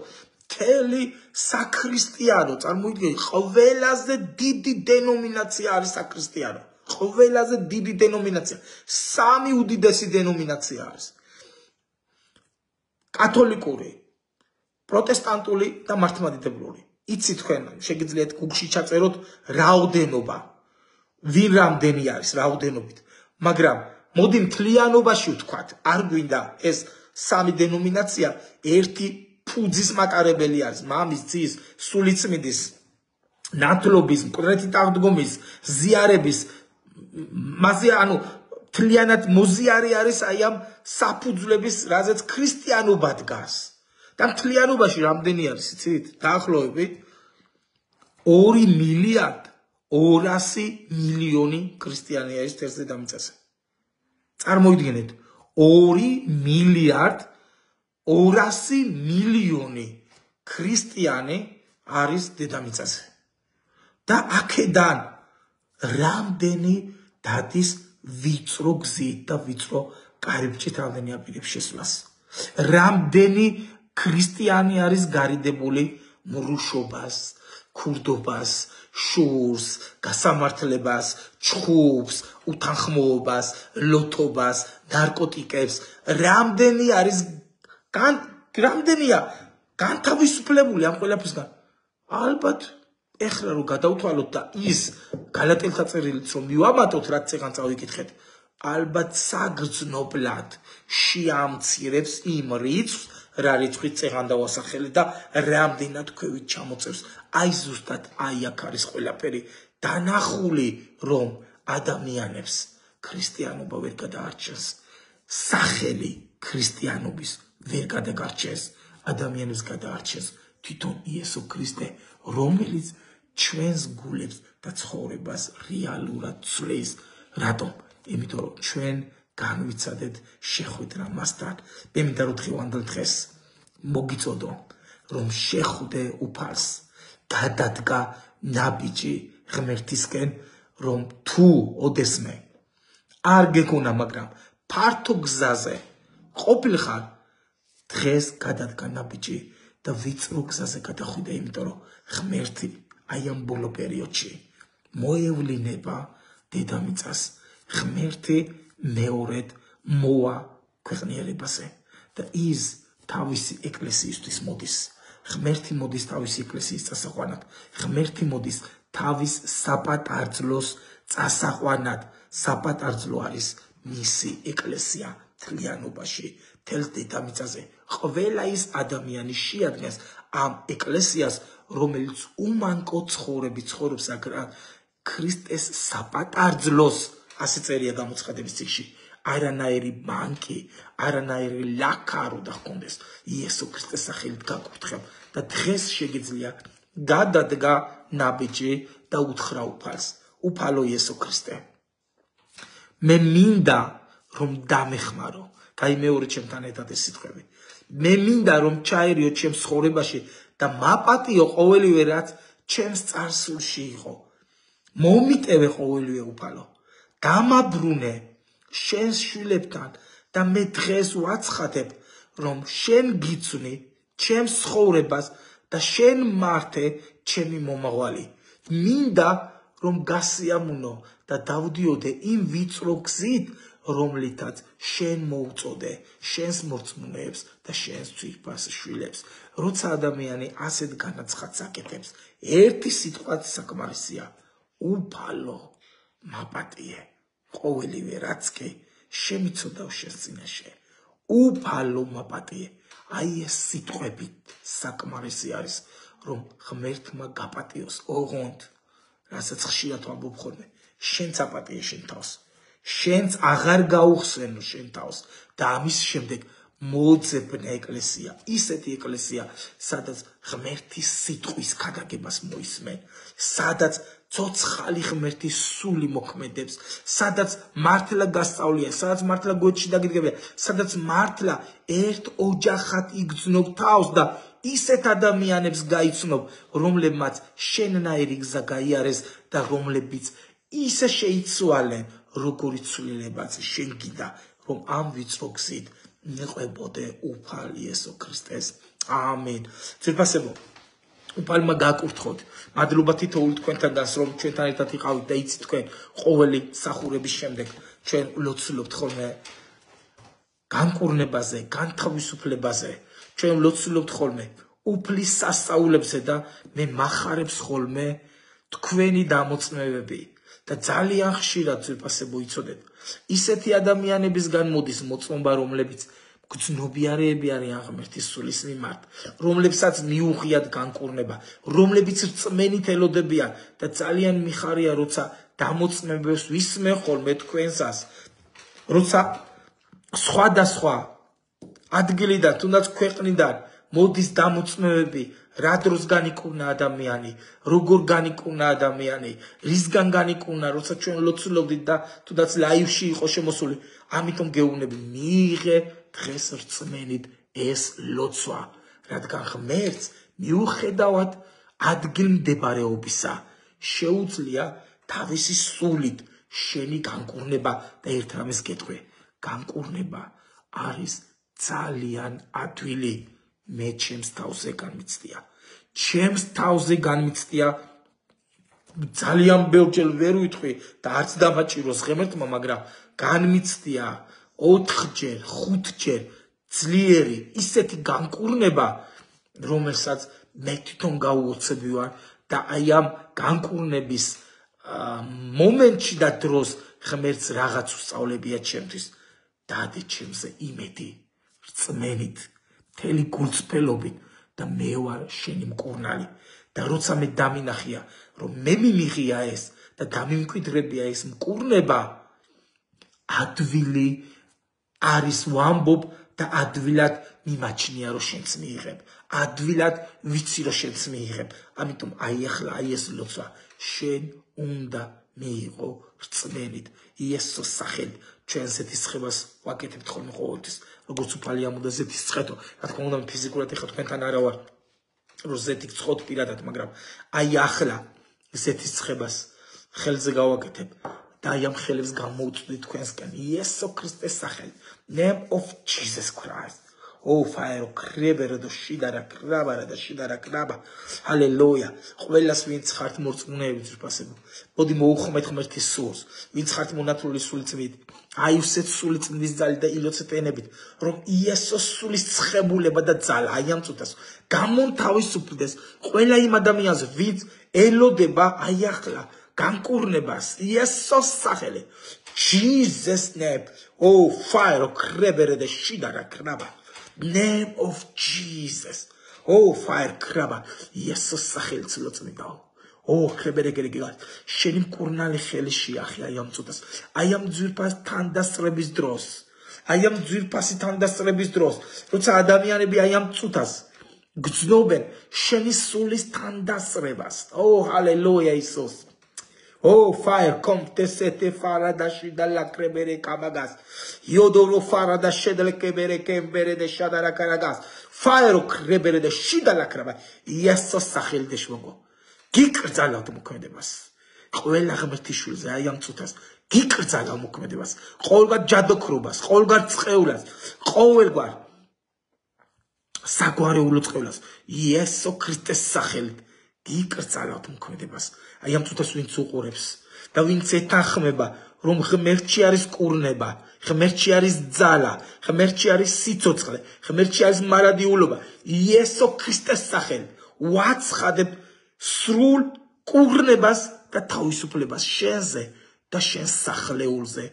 მთელი საქრისტიანო, წარმოიდგინეთ, ყველაზე დიდი დენომინაცია არის საქრისტიანო. ყველაზე დიდი დენომინაცია. 3 უდიდესი დენომინაცია არის. კათოლიკური, პროტესტანტული და მართლმადიდებლური. იცით თქვენ, შეგიძლიათ Google-ში ჩაწეროთ რაოდენობა. ვინ რამდენი არის რაოდენობით. მაგრამ მოდი მთლიანობაში ვთქვათ, არ გვინდა ეს 3 დენომინაცია, ერთი ფუძის მატარებელი არის, მამის, ძის, სულიწმიდის, ნათლობის, მკვდრეთი ტახტგომის, ზიარების, მასე ანუ მთლიანად მოზიარი არის აი ამ საფუძვლების, რაზეც ქრისტიანობა დგას. და მთლიანობაში რამდენი არის, იცით? დაახლოებით 2 მილიარდ 200 მილიონი ქრისტიანი არის თერს დედამიწაზე. წარმოიდგინეთ, 2 მილიარდ 200 მილიონი ქრისტიანი არის დედამიწაზე. და აქედან რამდენი დადის ვიწრო გზით და ვიწრო კარიბჭით რამდენი აპირებს შესვლას. რამდენი ქრისტიანი არის გარიდებული მრუშობას, ქურდობას, შურს, გასამართლებას, ჩხუბს, უთანხმოობას, ლოთობას, ნარკოტიკებს, რამდენი არის რამდენია განთავისუფლებული ამ ყველაფერსგან. ალბათ ეხლა რომ გადავთვალოთ და ის გალატელთა წერილიც რომ მივამატოთ, რაც წეგან წავიკითხეთ, ალბათ საგრძნობლად შეამცირებს იმ რიცხვს, რა რიცხვით წეგან დავასახელე და რამდენად ქვევით ჩამოწევს. აი ზუსტად აი აქ არის ყველაფერი დანახული, რომ ადამიანებს ქრისტიანობა ვერ გადაარჩენს. სახელი ქრისტიანობის ვერ გადაგარჩენს, ადამიანებს გადაარჩენს თვითონ იესო ქრისტე, რომელიც ჩვენს გულებს და ცხოვრებას რეალურად ცვლის. რატომ? იმიტომ რომ ჩვენ განვიცადეთ შეხვედრა მასთან. მე მინდა რომ დღევანდელ დღეს მოგიწოდო, რომ შეხვდე უფალს, გადადგა ნაბიჯი ღმერთისკენ, რომ თუ ოდესმე არ გეგონა, მაგრამ ფართო გზაზე ყოფილხარ, დღეს გადადგა ნაბიჯი და ვიწრო გზაზე გადახვიდე, იმიტომ რომ ღმერთი აი ამ ბოლო პერიოდში მოევლინება დედამიწას. ღმერთი მეორედ მოვა ქვეყნიერებაზე და ის თავისი ეკლესიისთვის მოდის. ღმერთი მოდის თავისი ეკლესიის წასაყვანად. ღმერთი მოდის თავის საპატარძლოს წასაყვანად. საპატარძლო არის მისი ეკლესია მთლიანობაში, მთელ დედამიწაზე. ყველა ის ადამიანი შეადგენს ამ ეკლესიას, რომელიც უმანკო ცხოვრებით ცხოვრობს ქრისტეს საპატარძლოს, ასე წერია გამოცხადების წიგნში. არანაირი ბანკი, არანაირი ლაქა არ უნდა ჰქონდეს. იესო ქრისტეს სახელით გაგვრთხებ და დღეს შეგიძლია გადადგა ნაბიჯი და უთხრა უფალს. უფალო იესო ქრისტე, მე მინდა რომ დამეხმარო. კაი მეორე ჩემთან ერთად ეს სიტყვები. მე მინდა რომ ჩაერიო ჩემს ცხოვრებაში და მაპატიო ყოველივე რაც ჩემს წარსულში იყო. მომიტევე ყოველივე უფალო. დამაბრუნე შენს შვილებთან და მე დღეს ვაცხადებ რომ შენ გიცვნი ჩემს ცხოვრებას და შენ მართე ჩემი მომავალი. მინდა რომ გასიამუნო და დავდიოდე იმ ვიწრო გზით, რომლითაც შენ მოუწოდე შენს მორწმუნეებს და შენს ძვირფას შვილებს. როცა ადამიანი ასეთ განაცხადს აკეთებს, ერთი სიტყვაც საკმარისია. უფალო, მაპატიე ყოველივე რაც კი შემიცოდავ შენს წინაშე. უფალო, მაპატიე. აი ეს სიტყვები საკმარისი არის, რომ ღმერთმა გაპატიოს ოღონდ, რასაც ხშირად ვამბობ ხოლმე, შენც აპატიე შენ თავს. შენც აღარ გაუხსენო შენ თავს და ამის შემდეგ მოძებნე ეკლესია, ისეთი ეკლესია, სადაც ღმერთის სიტყვის ქადაგებას მოისმენ, სადაც ცოცხალი ღმერთის სული მოქმედებს, სადაც მართლა გასწავლია, სადაც მართლა გვერდში დაგიდგებია, სადაც მართლა ერთ ოჯახად იგრძნობ თავს და ისეთ ადამიანებს გაიცნობ, რომლებმაც შენნაირი გზა გაიარეს და რომლებიც ისე შეიცვალენ, როგორიც ცვლილებაც შენ გინდა, რომ ამ ვიწრო გზით მიყვებოდე უფალ იესო ქრისტეს. ამინ. ძვირფასებო, უფალმა გაკურთხოთ. მადლობა თითოეული თქვენთანგანს, რომ ჩვენთან ერთად იყავით და იცით თქვენ ყოველი მსახურების შემდეგ ჩვენ ვლოცულობთ ხოლმე განკურნებაზე, განთავისუფლებაზე. ჩვენ ვლოცულობთ ხოლმე უფლის სასწაულებზე და მე მახარებს ხოლმე თქვენი დამოწმებები. და ძალიან ხშირად ძვირფასებო იცოდეთ, ისეთი ადამიანებისგან მოდის მოწმობა, რომლებიც გრძნობიარეები არიან ღმერთის სულის მიმართ, რომლებსაც მიუღიათ განკურნება, რომლებიც რწმენით ელოდებიან და ძალიან მიხარია, როცა დამოწმებებს ვისმენ ხოლმე თქვენსას, როცა სხვადასხვა ადგილიდან, თუნდაც ქვეყნიდან მოდის დამოწმებები, რა დროს განიკურნა ადამიანი, როგორ განიკურნა ადამიანი, რისგან განიკურნა, როცა ჩვენ ლოცულობდით და თუნდაც ლაივში იყო შემოსული. ამიტომ გეუბნები, მიიღე დღეს რწმენით ეს ლოცვა, რადგან ღმერთს მიუხედავად ადგილმდებარეობისა შეუძლია თავისი სულით შენი განკურნება და ერთ რამეს გეტყვი, განკურნება არის ძალიან ადვილი. მე ჩემს თავზე განმიცდია. ჩემს თავზე განმიცდია ძალიან ბევრჯერ ვერ ვიტყვი და არც დამაჭიროს ღმერთმა, მაგრამ განმიცდია 4-ჯერ, 5-ჯერ ძლიერი ისეთი განკურნება, რომელსაც მე თვითონ გაუოცები ვარ და აი ამ განკურნების მომენტში და დროს ღმერთს რაღაც უსწავლებია ჩემთვის. დადე ჩემზე იმედი, რწმენით, მთელი გულწრფელობით და მე ვარ შენი მკურნალი. და როცა მე დამინახია, რომ მე მიმიღია ეს და დამიმკვიდრებია ეს მკურნება, ადვილი არის ვამბობ და ადვილად მიმაჩნია, რომ შენც მიიღებ. ადვილად ვიცი, რომ შენც მიიღებ. ამიტომ აი ახლა აი ეს ლოცვა შენ უნდა მიიღო რწმენით. იესოს სახელით ჩვენ ზეთისხებას ვაკეთებთ ხოლმე ყოველთვის. როგორც უფალი ამოდა ზეთისწხეთო, რა თქმა უნდა ფიზიკურად ეხლა თქვენთან არა ვარ, რომ ზეთი გწხოთ პირადად, მაგრამ აი ახლა ზეთისწხებას ხელზე გავაკეთებ და აი ამ ხელებს გამოუწვდი თქვენსკენ იესო ქრისტეს სახელით. Name of Jesus Christ. Oh fire, kribera do shidara krabara da shidara kraba. Hallelujah. ყველას ვინც ხართ მორწმუნეები ძვირფასებო. მოდი მოუხმეთ ღმერთის სულს. ვინც ხართ მონათლული სულიწმით. აი უსეთ სულიწმის ძალით და ილოცეთ ენებით, რომ იესოს სულის ცხებულება და ძალა აი ამ წუთას გამონთავისუფლდეს ყველა იმ ადამიანზე, ვინც ელოდება აი ახლა განკურნებას იესოს სახელით. Jesus name. Oh fire, kribera da shidara kraba. Name of Jesus. Oh fire kraba. იესოს სახელით ლოცვით. ხებერეგერეგა შენი მკურნალი ხელი შეახი აი ამ წუთას აი ამ ძვირფას თანდასწრების დროს აი ამ ძვირფასი თანდასწრების დროს როცა ადამიანები აი ამ წუთას გრძნობენ შენი სულის თანდასწრებას ჰალელუია ისოს fire comptesete faradashi dalla crebere kamagas yodoro farada shedele kebere kembere de shadara karagas fire crebere de shidala kraba yeso sakhel de shmogo გიკრძალა მოქმედებას ყველა ღმერთის შულზე აი ამ წუთას გიკრძალა მოქმედებას ყოველგვარ ჯადოქრობას ყოველგვარ წყევლას ყოველგვარ საგვარეულო წყევლას იესო ქრისტეს სახელით გიკრძალა მოქმედებას აი ამ წუთას ვინც უყურებს და ვინც ეთანხმება რომ ღმერთში არის კურნება ღმერთში არის ძალა ღმერთში არის სიცოცხლე ღმერთში არის მარადიულობა იესო ქრისტეს სახელით ვაცხადებ სრულ კურნებას და თავისუფლებას შენზე და შენ სახლეულზე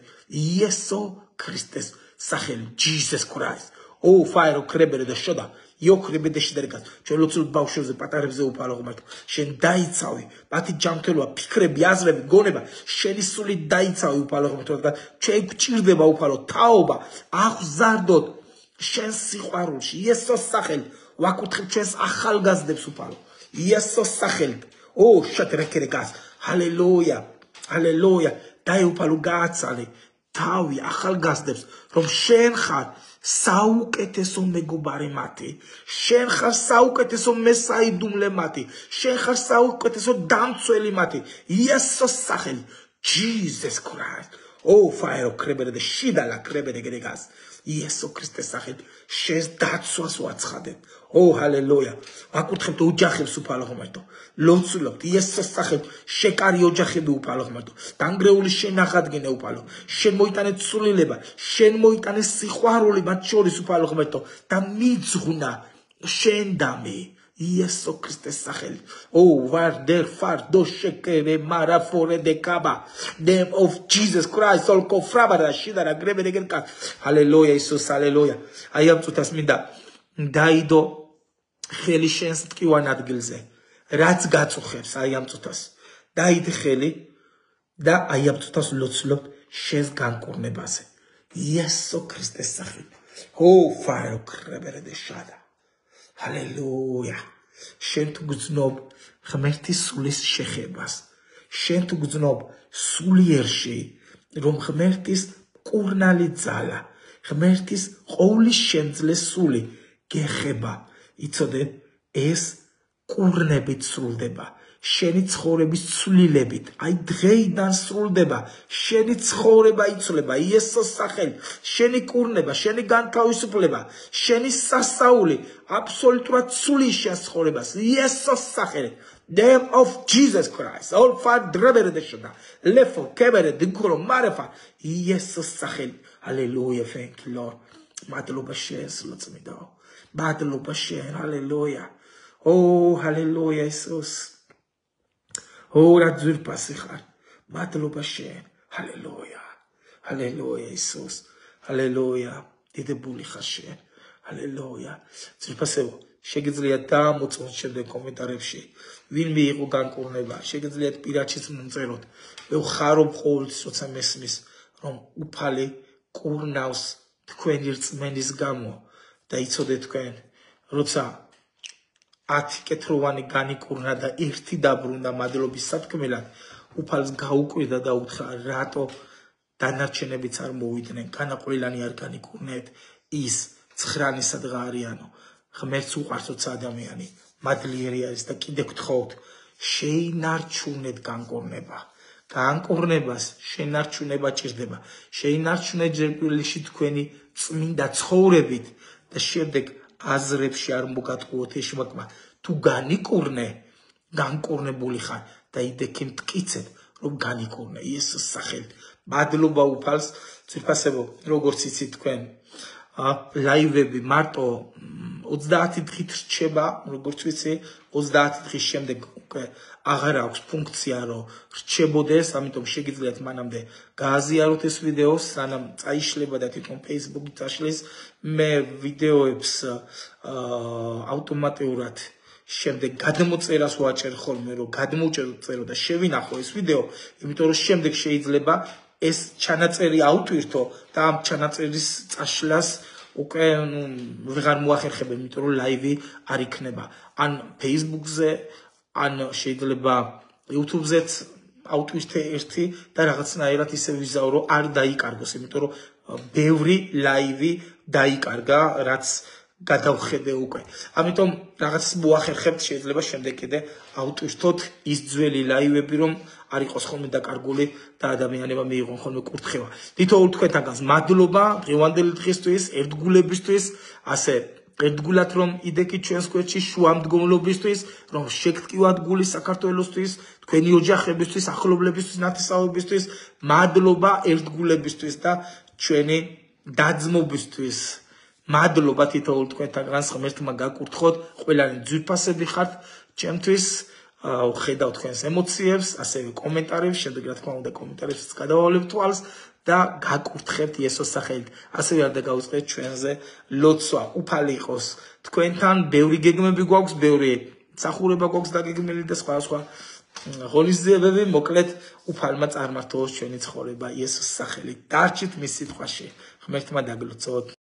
იესო ქრისტეს სახელით Jesus Christ fire crebere de shoda იოქრები და შედერგას ჩვენ ლოცულ ბავშვებზე პატარებზე უფალო ღმერთო შენ დაიცავი მათი ჯანმრთელობა ფიქრები აზრები გონება შენი სული დაიცავი უფალო ღმერთო და ჩვენ გვჭირდება უფალო თაობა აღზარდოთ შენ სიყვარულში იესოს სახელით ვაკუთხებ ჩვენს ახალგაზრდებს უფალო იესოს სახელით შეთრეკერეგას ჰალელუია ჰალელუია დაი უფალო გააცალე თავი ახალგაზრდებს რომ შენ ხარ საუკეთესო მეგობარი მათი შენ ხარ საუკეთესო მესაიდუმლე მათი შენ ხარ საუკეთესო დამცველი მათი იესოს სახელით Jesus Christ fire crebere de shidala crebere geregas იესო ქრისტეს სახელით შენს დაცვას ვაცხადებ ჰალელუია ვაკუთხებთ ოჯახებს უფალო ღმერთო ლოცულობთ იესოს სახელით შეკარი ოჯახები უფალო ღმერთო დანგრეული შენახადგინე უფალო შენ მოიტანე ცვლილება შენ მოიტანე სიყვარული მათ შორის უფალო ღმერთო და მიძღვნა შენ დამი იესო ქრისტეს სახელით ვარდერ ფარდო შეკერე მარაფორე de kaba name of Jesus Christ all kofrabara shidara greberegerka hallelujah isus hallelujah აი ამ წუთას მინდა დაიდო ხელი შენს ტკივან ადგილზე რაც გაწუხებს აი ამ წუთას დაიდე ხელი და აი ამ წუთას ლოცულობ შენს განკურნებაზე იესო ქრისტეს სახელით fire crebere de shada Hallelujah. შენ თუ გძნობ ღმერთის სულის შეხებას შენ თუ გძნობ სულიერში რომ ღმერთის კურნალი ძალა ღმერთის ყოვლის შემძლეს სული გეხება იცოდე ეს კურნებით სრულდება შენი ცხოვრების ცვლილებით აი დღეიდან სრულდება შენი ცხოვრება იცვლება იესოს სახელით შენი კურნება შენი განთავისუფლება შენი სასაული აბსოლუტურად ცვლის შენს ცხოვრებას იესოს სახელით name of Jesus Christ all far drebere de shoda lefo kebere dikro marefa იესოს სახელით hallelujah thank you Lord მადლობა შენს ლოცმიდო მადლობა შენ hallelujah hallelujah იესოს რა ძვირფასი ხარ მადლობა შენ ჰალელუია ჰალელუია ისუს ჰალელუია დიდებული ხარ შენ ჰალელუია ძვირფასებო შეგიძლიათ დაამოწმოთ შემდეგ კომენტარებში ვინ მიიღო განკურნება შეგიძლიათ პირადშიც მომწეროთ მე ვხარობ ყოველთვის როცა მესმის რომ უფალი კურნავს თქვენი რწმენის გამო და იცოდეთ თქვენ როცა 10 კეთროვანი განიკურნა და ერთი დაბრუნდა მადლობის სათქმელად უფალს გაუკვირდა და უთხრა რატო დანარჩენებიც არ მოვიდნენ განაყრილანი არ განიკურნეთ ის 9 სადღა არიანო ღმერთს უყვარს როცა ადამიანი მადლიერი არის და კიდე გთხოვთ შეინარჩუნეთ განკურნება განკურნებას შენარჩუნება ჭირდება შეინარჩუნეთ ჯერპილში თქვენი წმინდა ცხოვრებით და შემდეგ აზრებში არ მოგატყუოთ ეშმაკმა თუ განიკურნე განკურნებული ხარ და იდექი მტკიცებ რომ განიკურნე იესოს სახელით მადლობა უფალს ძვირფასებო როგორც იცით თქვენ ლაივები მარტო 30 დღით რჩება როგორც ვიცი 30 დღის შემდეგ უკვე აღარ აქვს ფუნქცია რომ რჩებოდეს ამიტომ შეგიძლიათ მანამდე გააზიაროთ ეს ვიდეო სანამ წაიშლება და თვითონ Facebook-ით წაშლის მე ვიდეოებს ავტომატურად შემდეგ გადმოწერას ვაჭერ ხოლმე, რომ გადმოვწერო და შევინახო ეს ვიდეო, იმიტომ რომ შემდეგ შეიძლება ეს ჩანაწერი ავტვირთო და ამ ჩანაწერის წაშლას უკვე ვეღარ მოახერხებენ, იმიტომ რომ ლაივი არ იქნება. ან Facebook-ზე, ან შეიძლება YouTube-ზეც ავტვირთე ერთი და რაღაცნაირად ისე ვიზაო, რომ არ დაიკარგოს, იმიტომ რომ ბევრი ლაივი დაიკარგა, რაც გადავხედე უკვე. ამიტომ რაღაც მოახერხებთ, შეიძლება შემდეგ კიდე ავტვირთოთ ის ძველი ლაივები, რომ არ იყოს ხოლმე დაკარგული და ადამიანებმა მიიღონ ხოლმე კურთხევა. თითოეულ თქვენთაგანს მადლობა დღევანდელი დღისთვის, ერთგულებისთვის, ასე ერთგულად რომ იდექით ჩვენს გვერდში შუამდგომლობისთვის, რომ შეგტკივათ გული საქართველოსთვის, თქვენი ოჯახებისთვის, ახლობლებისთვის, ნათესავებისთვის, მადლობა ერთგულებისთვის და ჩვენი დაძმობისთვის. მადლობა თითოეულ თქვენთაგანს ღმერთმა გაკურთხოთ, ყველანი ძვირფასები ხართ ჩემთვის, ხედავ თქვენს ემოციებს, ასევე კომენტარებს, შემდეგ რა თქმა უნდა კომენტარებსაც გადავავლებ თვალს და გაკურთხებთ იესოს სახელით. ასევე არ დაგაუწყეთ ჩვენზე ლოცვა, უფალი იყოს თქვენთან, ბევრი გეგმები გვაქვს, ბევრი მსახურება გვაქვს დაგეგმილი და სხვა ღონისძიებები, მოკლედ უფალმა წარმართოს ჩვენი ცხოვრება იესოს სახელით. დარჩით მის სიტყვაში. ღმერთმა დაგლოცოთ.